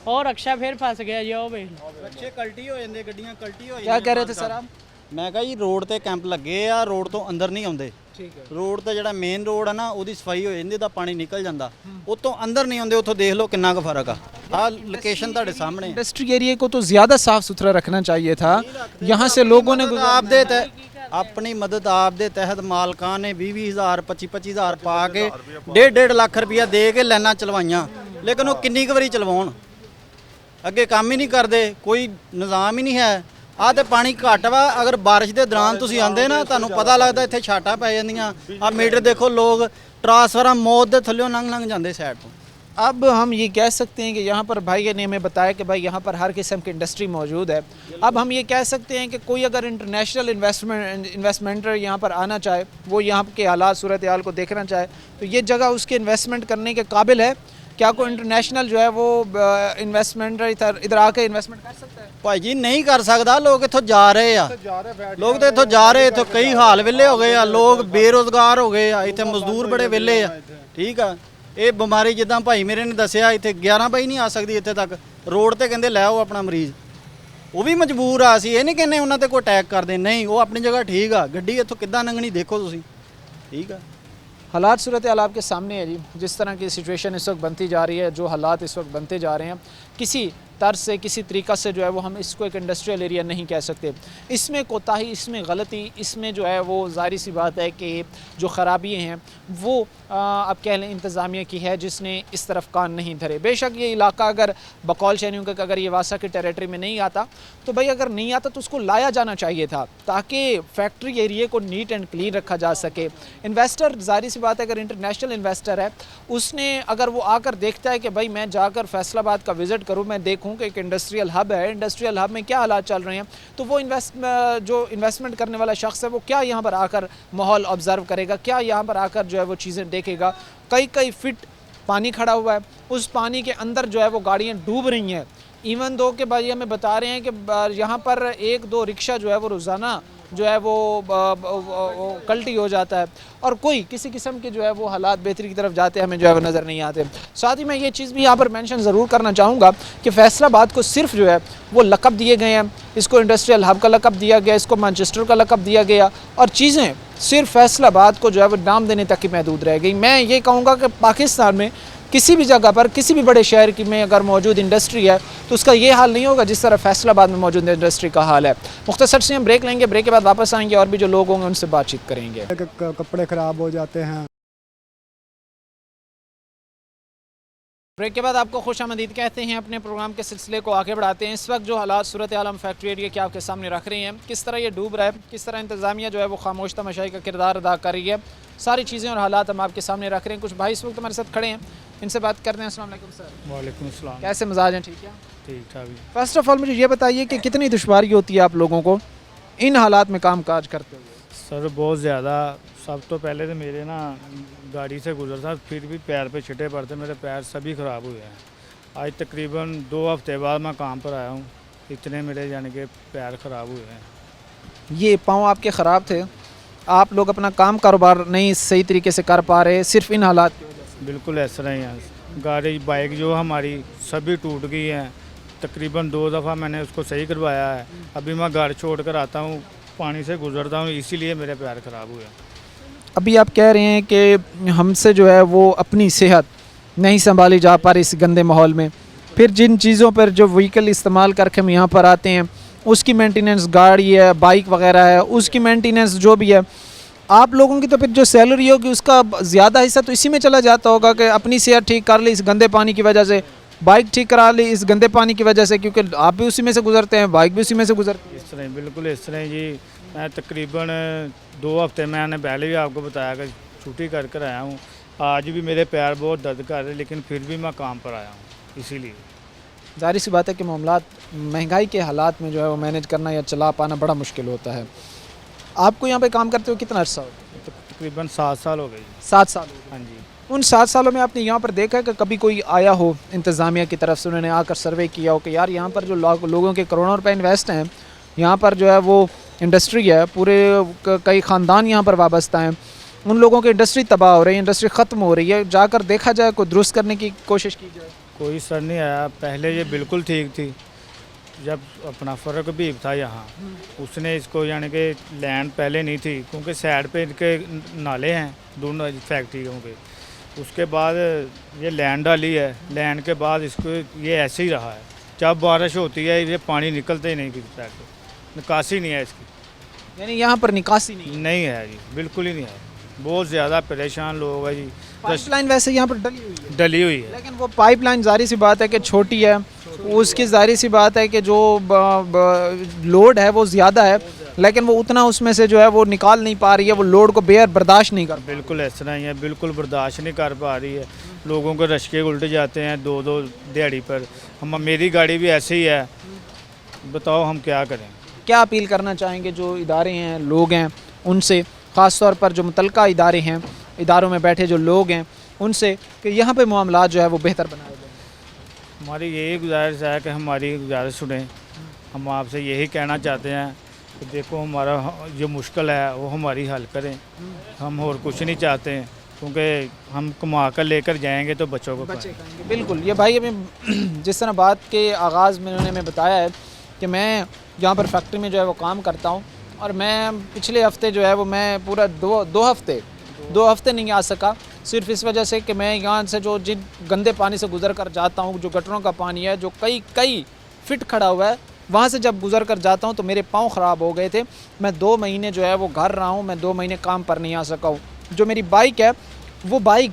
ਉਹ ਰਕਸ਼ਾ ਫਿਰ ਫਸ ਗਿਆ ਜੀ, ਉਹ ਵੇਖ ਲਓ। ਬੱਚੇ ਕਲਟੀ ਹੋ ਜਾਂਦੇ, ਗੱਡੀਆਂ ਕਲਟੀ ਹੋ क्या कह रहे थे सर आप? ਮੈਂ ਕਿਹਾ ਜੀ ਰੋਡ ਤੇ ਕੈਂਪ ਲੱਗੇ ਆ, ਰੋਡ ਤੋਂ ਅੰਦਰ ਨਹੀਂ ਆਉਂਦੇ। ठीक है। ਰੋਡ ਤੇ ਜਿਹੜਾ ਮੇਨ ਰੋਡ ਆ ਨਾ ਉਹਦੀ ਸਫਾਈ ਹੋ ਜਾਂਦੀ, ਤਾਂ ਪਾਣੀ ਨਿਕਲ ਜਾਂਦਾ, ਉਤੋਂ ਅੰਦਰ ਨਹੀਂ ਆਉਂਦੇ। ਉੱਥੋਂ ਦੇਖ ਲਓ ਕਿੰਨਾ ਕੁ ਫਰਕ ਆ। ਆਹ ਲੋਕੇਸ਼ਨ ਤੁਹਾਡੇ ਸਾਹਮਣੇ। इंडस्ट्री एरिया को तो ज़्यादा साफ़ सुथरा रखना चाहिए था, यहाँ से लोगों ने ਆਪ ਦੇ ਆਪਣੀ ਮਦਦ ਆਪ ਦੇ ਤਹਿਤ ਮਾਲਕਾਂ ਨੇ 20,000 25,000 ਪਾ ਕੇ 1.5 ਲੱਖ ਰੁਪਇਆ ਦੇ ਕੇ ਲਾਈਨਾਂ ਚਲਵਾਈਆਂ, ਲੇਕਿਨ ਉਹ ਕਿੰਨੀ ਕੁ ਵਾਰੀ ਚਲਵਾਉਣ, ਅੱਗੇ ਕੰਮ ਹੀ ਨਹੀਂ ਕਰਦੇ, ਕੋਈ ਨਿਜ਼ਾਮ ਹੀ ਨਹੀਂ ਹੈ। ਆਹ ਤੇ ਪਾਣੀ ਘੱਟ ਵਾ, ਅਗਰ ਬਾਰਿਸ਼ ਦੇ ਦੌਰਾਨ ਤੁਸੀਂ ਆਂਦੇ ਨਾ ਤੁਹਾਨੂੰ ਪਤਾ ਲੱਗਦਾ ਇੱਥੇ ਛਾਟਾਂ ਪੈ ਜਾਂਦੀਆਂ। ਆਹ ਮੀਟਰ ਦੇਖੋ, ਲੋਕ ਟਰਾਂਸਫਾਰਮ ਮੌਤ ਦੇ ਥੱਲਿਓਂ ਲੰਘ ਜਾਂਦੇ ਸਾਈਡ ਤੋਂ। अब हम ये कह सकते हैं कि यहाँ पर भाई ने हमें बताया कि भाई यहाँ पर हर किस्म की इंडस्ट्री मौजूद है। अब हम ये कह सकते हैं कि कोई अगर इंटरनेशनल इन्वेस्टमेंटर यहाँ पर आना चाहे, वो यहाँ के हालात सूरत हाल को देखना चाहे, तो ये जगह उसके इन्वेस्टमेंट करने के काबिल है। क्या कोई इंटरनेशनल जो है वो इन्वेस्टमेंटर इधर आके इन्वेस्टमेंट कर सकता है? ਭਾਈ ਜੀ ਨਹੀਂ ਕਰ ਸਕਦਾ। ਲੋਕ ਇੱਥੋਂ ਜਾ ਰਹੇ ਆ, ਲੋਕ ਤਾਂ ਇੱਥੋਂ ਜਾ ਰਹੇ, ਇੱਥੋਂ ਕਈ ਹਾਲ ਵਿਹਲੇ ਹੋ ਗਏ ਆ, ਲੋਕ ਬੇਰੁਜ਼ਗਾਰ ਹੋ ਗਏ ਆ, ਇੱਥੇ ਮਜ਼ਦੂਰ ਬੜੇ ਵਿਹਲੇ ਆ। ਠੀਕ ਆ, ਇਹ ਬਿਮਾਰੀ ਜਿੱਦਾਂ ਭਾਈ ਮੇਰੇ ਨੇ ਦੱਸਿਆ, ਇੱਥੇ 11 ਬਾਈ ਨਹੀਂ ਆ ਸਕਦੀ ਇੱਥੇ ਤੱਕ। ਰੋਡ ਤੇ ਕਹਿੰਦੇ ਲੈ ਆਓ ਆਪਣਾ ਮਰੀਜ਼, ਉਹ ਵੀ ਮਜਬੂਰ ਆ। ਅਸੀਂ ਇਹ ਨਹੀਂ ਕਹਿੰਦੇ ਉਹਨਾਂ ਤੇ ਕੋਈ ਅਟੈਕ ਕਰਦੇ, ਨਹੀਂ, ਉਹ ਆਪਣੀ ਜਗ੍ਹਾ ਠੀਕ ਆ। ਗੱਡੀ ਇੱਥੋਂ ਕਿੱਦਾਂ ਲੰਘਣੀ ਦੇਖੋ ਤੁਸੀਂ। ਠੀਕ ਆ, हालात सूरत हाल आपके सामने है जी। जिस तरह की सिचुएशन इस वक्त बनती जा रही है, जो हालात इस वक्त बनते जा रहे हैं, किसी तर्ज से किसी तरीक़ा से जो है वो हम इसको एक इंडस्ट्रियल एरिया नहीं कह सकते। इसमें कोताही, इसमें गलती, इसमें जो है वो ज़ाहिर सी बात है कि जो ख़राबी हैं वो अब कह लें इंतज़ामिया की है, जिसने इस तरफ कान नहीं धरे। बेशक ये इलाका अगर बकौल शहरियों का अगर ये वासा की टेरेटरी में नहीं आता, तो भाई अगर नहीं आता तो उसको लाया जाना चाहिए था, ताकि फैक्ट्री एरिए को नीट एंड क्लीन रखा जा सके। इन्वेस्टर, ज़ाहिर सी बात है अगर इंटरनेशनल इन्वेस्टर है, उसने अगर वो आकर देखता है कि भाई मैं जाकर फैसलाबाद का विज़िट करूँ, मैं देखूँ कि एक इंडस्ट्रियल हब है, इंडस्ट्रियल हब में क्या हालात चल रहे हैं, तो वो जो इन्वेस्टमेंट करने वाला शख्स है वो क्या यहाँ पर आकर माहौल ऑब्ज़र्व करेगा, क्या यहाँ पर आकर जो है वो चीज़ें देखेगा। कई फीट पानी खड़ा हुआ है, उस पानी के अंदर जो है वो गाड़ियाँ डूब रही हैं। इवन दो के भाई हमें बता रहे हैं कि यहाँ पर 1-2 रिक्शा जो है वो रोज़ाना जो है वो कल्टी हो जाता है, और कोई किसी किस्म के जो है वो हालात बेहतरी की तरफ जाते हमें जो है वो नज़र नहीं आते। साथ ही मैं ये चीज़ भी यहाँ पर मेंशन ज़रूर करना चाहूँगा कि फैसलाबाद को सिर्फ जो है वो लक़ब दिए गए हैं, इसको इंडस्ट्रियल हब का लक़ब दिया गया, इसको मैनचेस्टर का लक़ब दिया गया, और चीज़ें सिर्फ फैसलाबाद को जो है वो नाम देने तक ही महदूद रह गई। मैं ये कहूँगा कि पाकिस्तान में किसी भी जगह पर, किसी भी बड़े शहर की में अगर मौजूद इंडस्ट्री है तो उसका ये हाल नहीं होगा जिस तरह फैसलाबाद में मौजूद इंडस्ट्री का हाल है। मुख्तसर से हम ब्रेक लेंगे, ब्रेक के बाद वापस आएंगे और भी जो लोग होंगे उनसे बातचीत करेंगे। कपड़े ख़राब हो जाते हैं। ब्रेक के बाद आपको खुश आमदीद कहते हैं, अपने प्रोग्राम के सिलसिले को आगे बढ़ाते हैं। इस वक्त जो हालात सूरत हाल हम फैक्ट्री एरिया के आपके सामने रख रहे हैं, किस तरह ये डूब रहा है, किस तरह इंतज़ामिया जो है वो खामोश तमाशाई का किरदार अदा कर रही है, सारी चीज़ें और हालात हम आपके सामने रख रहे हैं। कुछ भाई इस वक्त हमारे साथ खड़े हैं, इनसे बात करते हैं। अस्सलाम वालेकुम सर। वालेकुम अस्सलाम। कैसे मिजाज हैं? ठीक है, ठीक ठाक। फर्स्ट ऑफ ऑल मुझे ये बताइए कि कितनी दुश्वारी होती है आप लोगों को इन हालात में काम काज करते हुए? सर बहुत ज़्यादा। सब तो पहले तो मेरे ना गाड़ी से गुजरता, फिर भी पैर पे छिटे पड़ते, मेरे पैर सभी ख़राब हुए हैं। आज तकरीबन 2 हफ्ते बाद मैं काम पर आया हूँ, इतने मेरे यानी कि पैर ख़राब हुए हैं। ये पाँव आपके ख़राब थे, आप लोग अपना काम कारोबार नहीं सही तरीके से कर पा रहे सिर्फ इन हालात की वजह से? बिल्कुल ऐसा ही है। गाड़ी बाइक जो हमारी सभी टूट गई हैं, तकरीबन 2 दफ़ा मैंने उसको सही करवाया है। अभी मैं घर छोड़ कर आता हूँ, पानी से गुजरता हूँ, इसीलिए मेरे पैर ख़राब हुए। अभी आप कह रहे हैं कि हमसे जो है वो अपनी सेहत नहीं संभाली जा पा रही इस गंदे माहौल में, फिर जिन चीज़ों पर जो व्हीकल इस्तेमाल करके हम यहाँ पर आते हैं उसकी मेंटेनेंस, गाड़ी है, बाइक वगैरह है, उसकी मेंटेनेंस जो भी है, आप लोगों की तो फिर जो सैलरी होगी उसका ज़्यादा हिस्सा तो इसी में चला जाता होगा कि अपनी सेहत ठीक कर ली इस गंदे पानी की वजह से, बाइक ठीक करा ली इस गंदे पानी की वजह से, क्योंकि आप भी उसी में से गुजरते हैं, बाइक भी उसी में से गुजरती है। इस तरह बिल्कुल इस तरह जी। मैं तकरीबन 2 हफ्ते मैंने पहले भी आपको बताया कि छुट्टी कर कर आया हूँ। आज भी मेरे पैर बहुत दर्द कर रहे, लेकिन फिर भी मैं काम पर आया हूँ। इसीलिए ज़ाहिर सी बात है कि मामलात महंगाई के हालात में जो है वो मैनेज करना या चला पाना बड़ा मुश्किल होता है। आपको यहाँ पे काम करते हुए कितना अर्सा हो गया? तकरीबन 7 साल हो गए। 7 साल हो गए। हाँ जी। उन 7 सालों में आपने यहाँ पर देखा है कि कभी कोई आया हो इंतज़ामिया की तरफ से, उन्होंने आकर सर्वे किया हो कि यार यहाँ पर जो लोगों के करोड़ों रुपए इन्वेस्ट हैं, यहाँ पर जो है वो इंडस्ट्री है, पूरे कई ख़ानदान यहाँ पर वाबस्ता हैं, उन लोगों की इंडस्ट्री तबाह हो रही है, इंडस्ट्री ख़त्म हो रही है, जाकर देखा जाए, कोई दुरुस्त करने की कोशिश की जाए? कोई सर नहीं आया। पहले ये बिल्कुल ठीक थी, जब अपना फ़र्क भी था यहाँ, उसने इसको यानी कि लैंड पहले नहीं थी, क्योंकि साइड पे इनके नाले हैं दोनों फैक्ट्रियों के। उसके बाद ये लैंड डाली है, लैंड के बाद इसको ये ऐसे ही रहा है। जब बारिश होती है ये पानी निकलते ही नहीं किसी, निकासी नहीं है इसकी। यानी यहाँ पर निकासी नहीं है जी, बिल्कुल ही नहीं है। बहुत ज़्यादा परेशान लोग हैं जी। पाइपलाइन वैसे यहाँ पर डली हुई है, लेकिन वो पाइपलाइन ज़ाहिर सी बात है कि छोटी है, उसकी ज़ाहिर सी बात है कि जो लोड है वो ज़्यादा है, लेकिन वो उतना उसमें से जो है वो निकाल नहीं पा रही है, वो लोड को बेयर बर्दाश्त नहीं कर। बिल्कुल इस तरह ही है, बिल्कुल बर्दाश्त नहीं कर पा रही है। लोगों के रश्के उल्ट जाते हैं 2-2 दिहाड़ी पर। हम मेरी गाड़ी भी ऐसे ही है, बताओ हम क्या करें। क्या अपील करना चाहेंगे जो इदारे हैं, लोग हैं, उनसे, ख़ास तौर पर जो मुतलका इदारे हैं, इदारों में बैठे जो लोग हैं उनसे, कि यहाँ पे मामलात जो है वो बेहतर बनाए जाएँ? हमारी यही गुजारिश है कि हमारी गुजारिश सुनें। हम आपसे यही कहना चाहते हैं कि देखो हमारा जो मुश्किल है वो हमारी हल करें। हम और कुछ नहीं चाहते हैं, क्योंकि हम कमा कर लेकर जाएंगे तो बच्चों को बच्चे खाएंगे। बिल्कुल, ये भाई अभी जिस तरह बात के आगाज़ में उन्होंने हमें बताया है कि मैं यहाँ पर फैक्ट्री में जो है वो काम करता हूँ, और मैं पिछले हफ्ते जो है वो मैं पूरा दो हफ्ते नहीं आ सका, सिर्फ इस वजह से कि मैं यहाँ से जो जिन गंदे पानी से गुजर कर जाता हूँ, जो गटरों का पानी है जो कई फिट खड़ा हुआ है, वहाँ से जब गुजर कर जाता हूँ तो मेरे पाँव ख़राब हो गए थे। मैं 2 महीने जो है वो घर रहा हूँ, मैं 2 महीने काम पर नहीं आ सका हूँ। जो मेरी बाइक है वो बाइक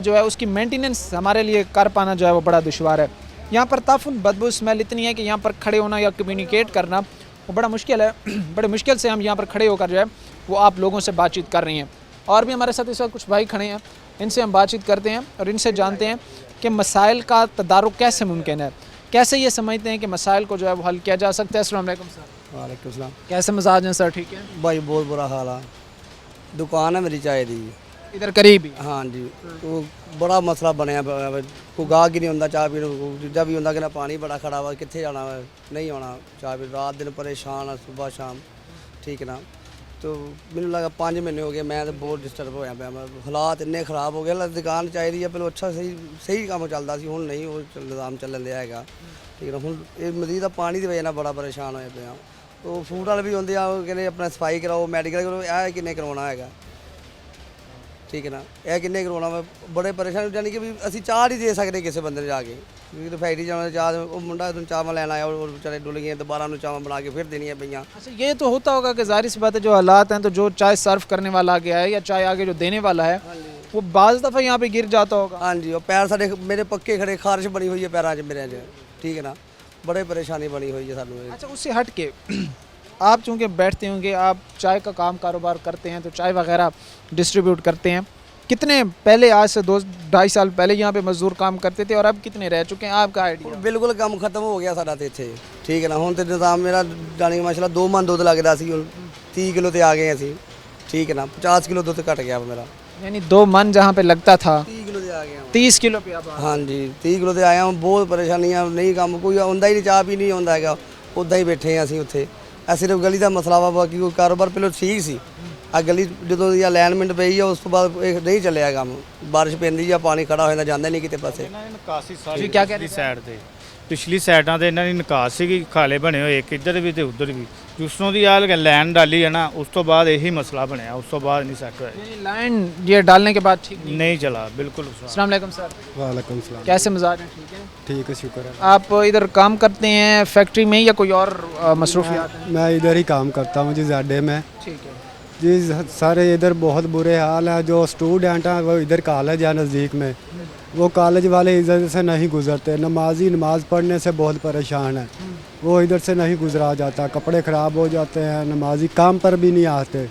जो है उसकी मेंटेनेंस हमारे लिए कर पाना जो है वो बड़ा दुश्वार है। यहाँ पर ताफुन बदबू स्मेल इतनी है कि यहाँ पर खड़े होना या कम्युनिकेट करना वो बड़ा मुश्किल है। बड़े मुश्किल से हम यहाँ पर खड़े होकर जो है वो आप लोगों से बातचीत कर रही हैं। और भी हमारे साथ इस वक्त कुछ भाई खड़े हैं, इनसे हम बातचीत करते हैं और इनसे जानते हैं कि मसाइल का तदारुक कैसे मुमकिन है, कैसे ये समझते हैं कि मसाइल को जो है वो हल किया जा सकता है। अस्सलाम वालेकुम सर। वालेकुम सलाम। कैसे मिजाज हैं सर? ठीक है भाई बहुत बुरा हाल है, दुकान है मेरी चाय दी, इधर करीब ही। हाँ जी, तो बड़ा मसला बनया, कोई गाहक ही नहीं होंदा चाह पीने, जब भी होंदा कि पानी बड़ा खड़ा हुआ, कितने जाना है, नहीं आना चाह पी, रात दिन परेशान है, सुबह शाम, ठीक है ना। तो मैंने लगा 5 महीने हो गए, मैं तो बहुत डिस्टर्ब होया पाया, हालात इन्ने खराब हो गए। दुकान चाहिए है पहले अच्छा सही काम चलता सी, हुण नहीं वो निज़ाम चलन दिया है, ठीक है ना। हुण ये मजीद पानी की वजह नाल बड़ा परेशान होया पाया। तो फूड वाले भी होंदे आ, कहते अपना सफाई कराओ, मैडिकल करो, यह किन्ने करवाना है, ठीक है ना, यह किन्ने करवाना वा, बड़े परेशान। यानी कि भी असीं चाह नहीं दे सकते किसी बंदे ने जाके, क्योंकि फैक्ट्री जाना चाह, वो मुंडा चावल लैन आया और बेचारे डुल गए, दोबारा उन्होंने चावल बना के फिर देनी है पईयां। अच्छा, ये तो होता होगा कि जाहिर सी बात है जो हालात हैं, तो जो चाय सर्व करने वाला आ गया है या चाय आगे जो देने वाला है वो बाज़ दफ़ा यहाँ पे गिर जाता होगा। हाँ जी, और पैर साढ़े मेरे पक्के खड़े, खारिश बनी हुई है पैरों 'च मेरे, ठीक है ना, बड़े परेशानी बनी हुई है सानू। अच्छा, उससे हट के आप चूँकि बैठते होंगे, आप चाय का काम कारोबार करते हैं, तो चाय वगैरह डिस्ट्रीब्यूट करते हैं, कितने पहले, आज से 2-2.5 साल पहले यहाँ पे मजदूर काम करते थे और अब कितने रह चुके हैं, आपका आइडिया? बिल्कुल काम खत्म हो गया साडा ते इत्थे, ठीक है ना। हुण ते निज़ाम मेरा जानी माशाल्लाह 2 मन दुध लगदा सी, हुण 30 किलो ते आ गए असीं, ठीक है ना, 50 किलो दुध घट गया मेरा, यानी 2 मन जहाँ पे लगता था 30 किलो ते आ गया, 30 किलो पे अब हाँ जी 30 किलो ते आया हूँ। बहुत परेशानियाँ, नहीं काम कोई आंदा ही नहीं, चाह भी नहीं आंदा हैगा, उदा ही बैठे हैं असीं उत्थे। ਇਹ सिर्फ गली का मसला वा, बाकी कोई कारोबार पहले ठीक सी, आ गली जो अलैनमेंट पई है उस तो बाद नहीं चलिया काम, बारिश पैंदी या पानी खड़ा हो जाता, जांदा नहीं किते पासे। निकासी सारी जी, क्या कह रहे ਸਾਈਡ ਤੇ ਪਿਛਲੀ ਸਾਈਡਾਂ ਤੇ ਇਹਨਾਂ ਦੀ ਨਿਕਾਸ ਸੀਗੀ, ਖਾਲੇ ਬਣੇ ਹੋਏ ਇੱਕ ਇੱਧਰ ਵੀ ਤੇ ਉੱਧਰ ਵੀ, ਜਿਸੋਂ ਦੀ ਆ ਲੈਣ ਡਾਲੀ ਹੈ ਨਾ, ਉਸ ਤੋਂ ਬਾਅਦ ਇਹੀ ਮਸਲਾ ਬਣਿਆ, ਉਸ ਤੋਂ ਬਾਅਦ नहीं सेट होया, यानी लाइन ये डालने के बाद ठीक नहीं। नहीं चला बिल्कुल। अस्सलाम वालेकुम सर। वालेकुम सलाम। कैसे मिजाज हैं? ठीक है। ठीक है, शुक्र है। आप इधर काम करते हैं फैक्ट्री में या कोई और मसरूफियात हैं? मैं इधर ही काम करता हूँ जी, ज़ाडे में ठीक है। जी। सारे इधर बहुत बुरे हाल है, जो स्टूडेंट हैं वो इधर कॉलेज है नज़दीक में, वो कॉलेज वाले इधर से नहीं गुजरते, नमाजी नमाज पढ़ने से बहुत परेशान है, वो इधर से नहीं गुजरा जाता, कपड़े ख़राब हो जाते हैं, नमाजी काम पर भी नहीं आते,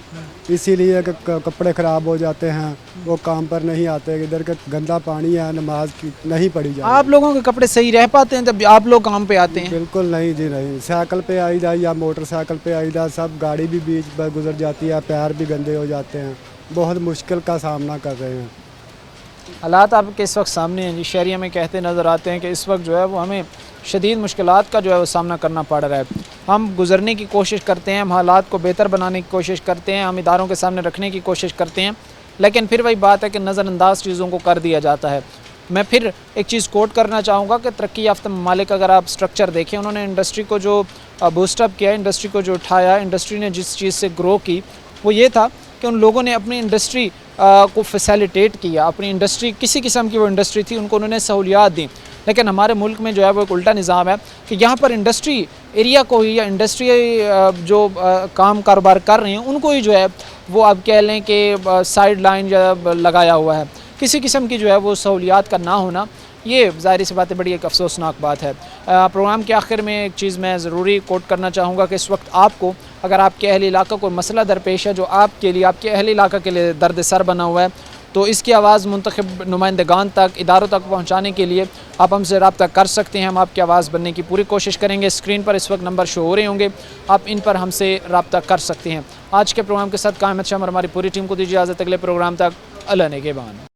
इसीलिए कपड़े ख़राब हो जाते हैं, वो काम पर नहीं आते, इधर का गंदा पानी है, नमाज की नहीं पढ़ी जाती। आप लोगों के कपड़े सही रह पाते हैं जब आप लोग काम पे आते हैं? बिल्कुल नहीं जी, नहीं। साइकिल पे आईदा या मोटरसाइकिल पे आईदा, सब गाड़ी भी बीच पर गुजर जाती है, पैर भी गंदे हो जाते हैं, बहुत मुश्किल का सामना कर रहे हैं। हालात आपके इस वक्त सामने हैं जी, शहरिया में कहते नज़र आते हैं कि इस वक्त जो है वो हमें शदीद मुश्किलात का जो है वो सामना करना पड़ रहा है। हम गुज़रने की कोशिश करते हैं, हम हालात को बेहतर बनाने की कोशिश करते हैं, हम इदारों के सामने रखने की कोशिश करते हैं, लेकिन फिर वही बात है कि नज़रअंदाज चीज़ों को कर दिया जाता है। मैं फिर एक चीज़ कोट करना चाहूँगा कि तरक्की याफ्ता ममालिक, अगर आप स्ट्रक्चर देखें, उन्होंने इंडस्ट्री को जो बूस्टअप किया, इंडस्ट्री को जो उठाया, इंडस्ट्री ने जिस चीज़ से ग्रो की वो ये था कि उन लोगों ने अपनी इंडस्ट्री को फैसिलिटेट किया, अपनी इंडस्ट्री किसी किस्म की वो इंडस्ट्री थी उनको उन्होंने सहूलियात दी। लेकिन हमारे मुल्क में जो है वो एक उल्टा निज़ाम है कि यहाँ पर इंडस्ट्री एरिया को ही या इंडस्ट्री जो काम कारोबार कर रहे हैं उनको ही जो है वो आप कह लें कि साइड लाइन लगाया हुआ है। किसी किस्म की जो है वो सहूलियात का ना होना, ये ज़ाहिर सी बात है बड़ी एक अफसोसनाक बात है। प्रोग्राम के आखिर में एक चीज़ मैं ज़रूरी कोट करना चाहूँगा कि इस वक्त आपको, अगर आपके अहल इलाका कोई मसला दरपेश है जो आपके लिए, आपके अहल इलाका के लिए दर्द सर बना हुआ है, तो इसकी आवाज़ मुंतखब नुमाइंदगान तक, इदारों तक पहुँचाने के लिए आप हमसे रब्ता कर सकते हैं। हम आपकी आवाज़ बनने की पूरी कोशिश करेंगे। स्क्रीन पर इस वक्त नंबर शो हो रहे होंगे, आप इन पर हमसे रब्ता कर सकते हैं। आज के प्रोग्राम के साथ कायम शाम और हमारी पूरी टीम को दीजिए इजाज़त। अगले प्रोग्राम तक अल्लाह ने के बान।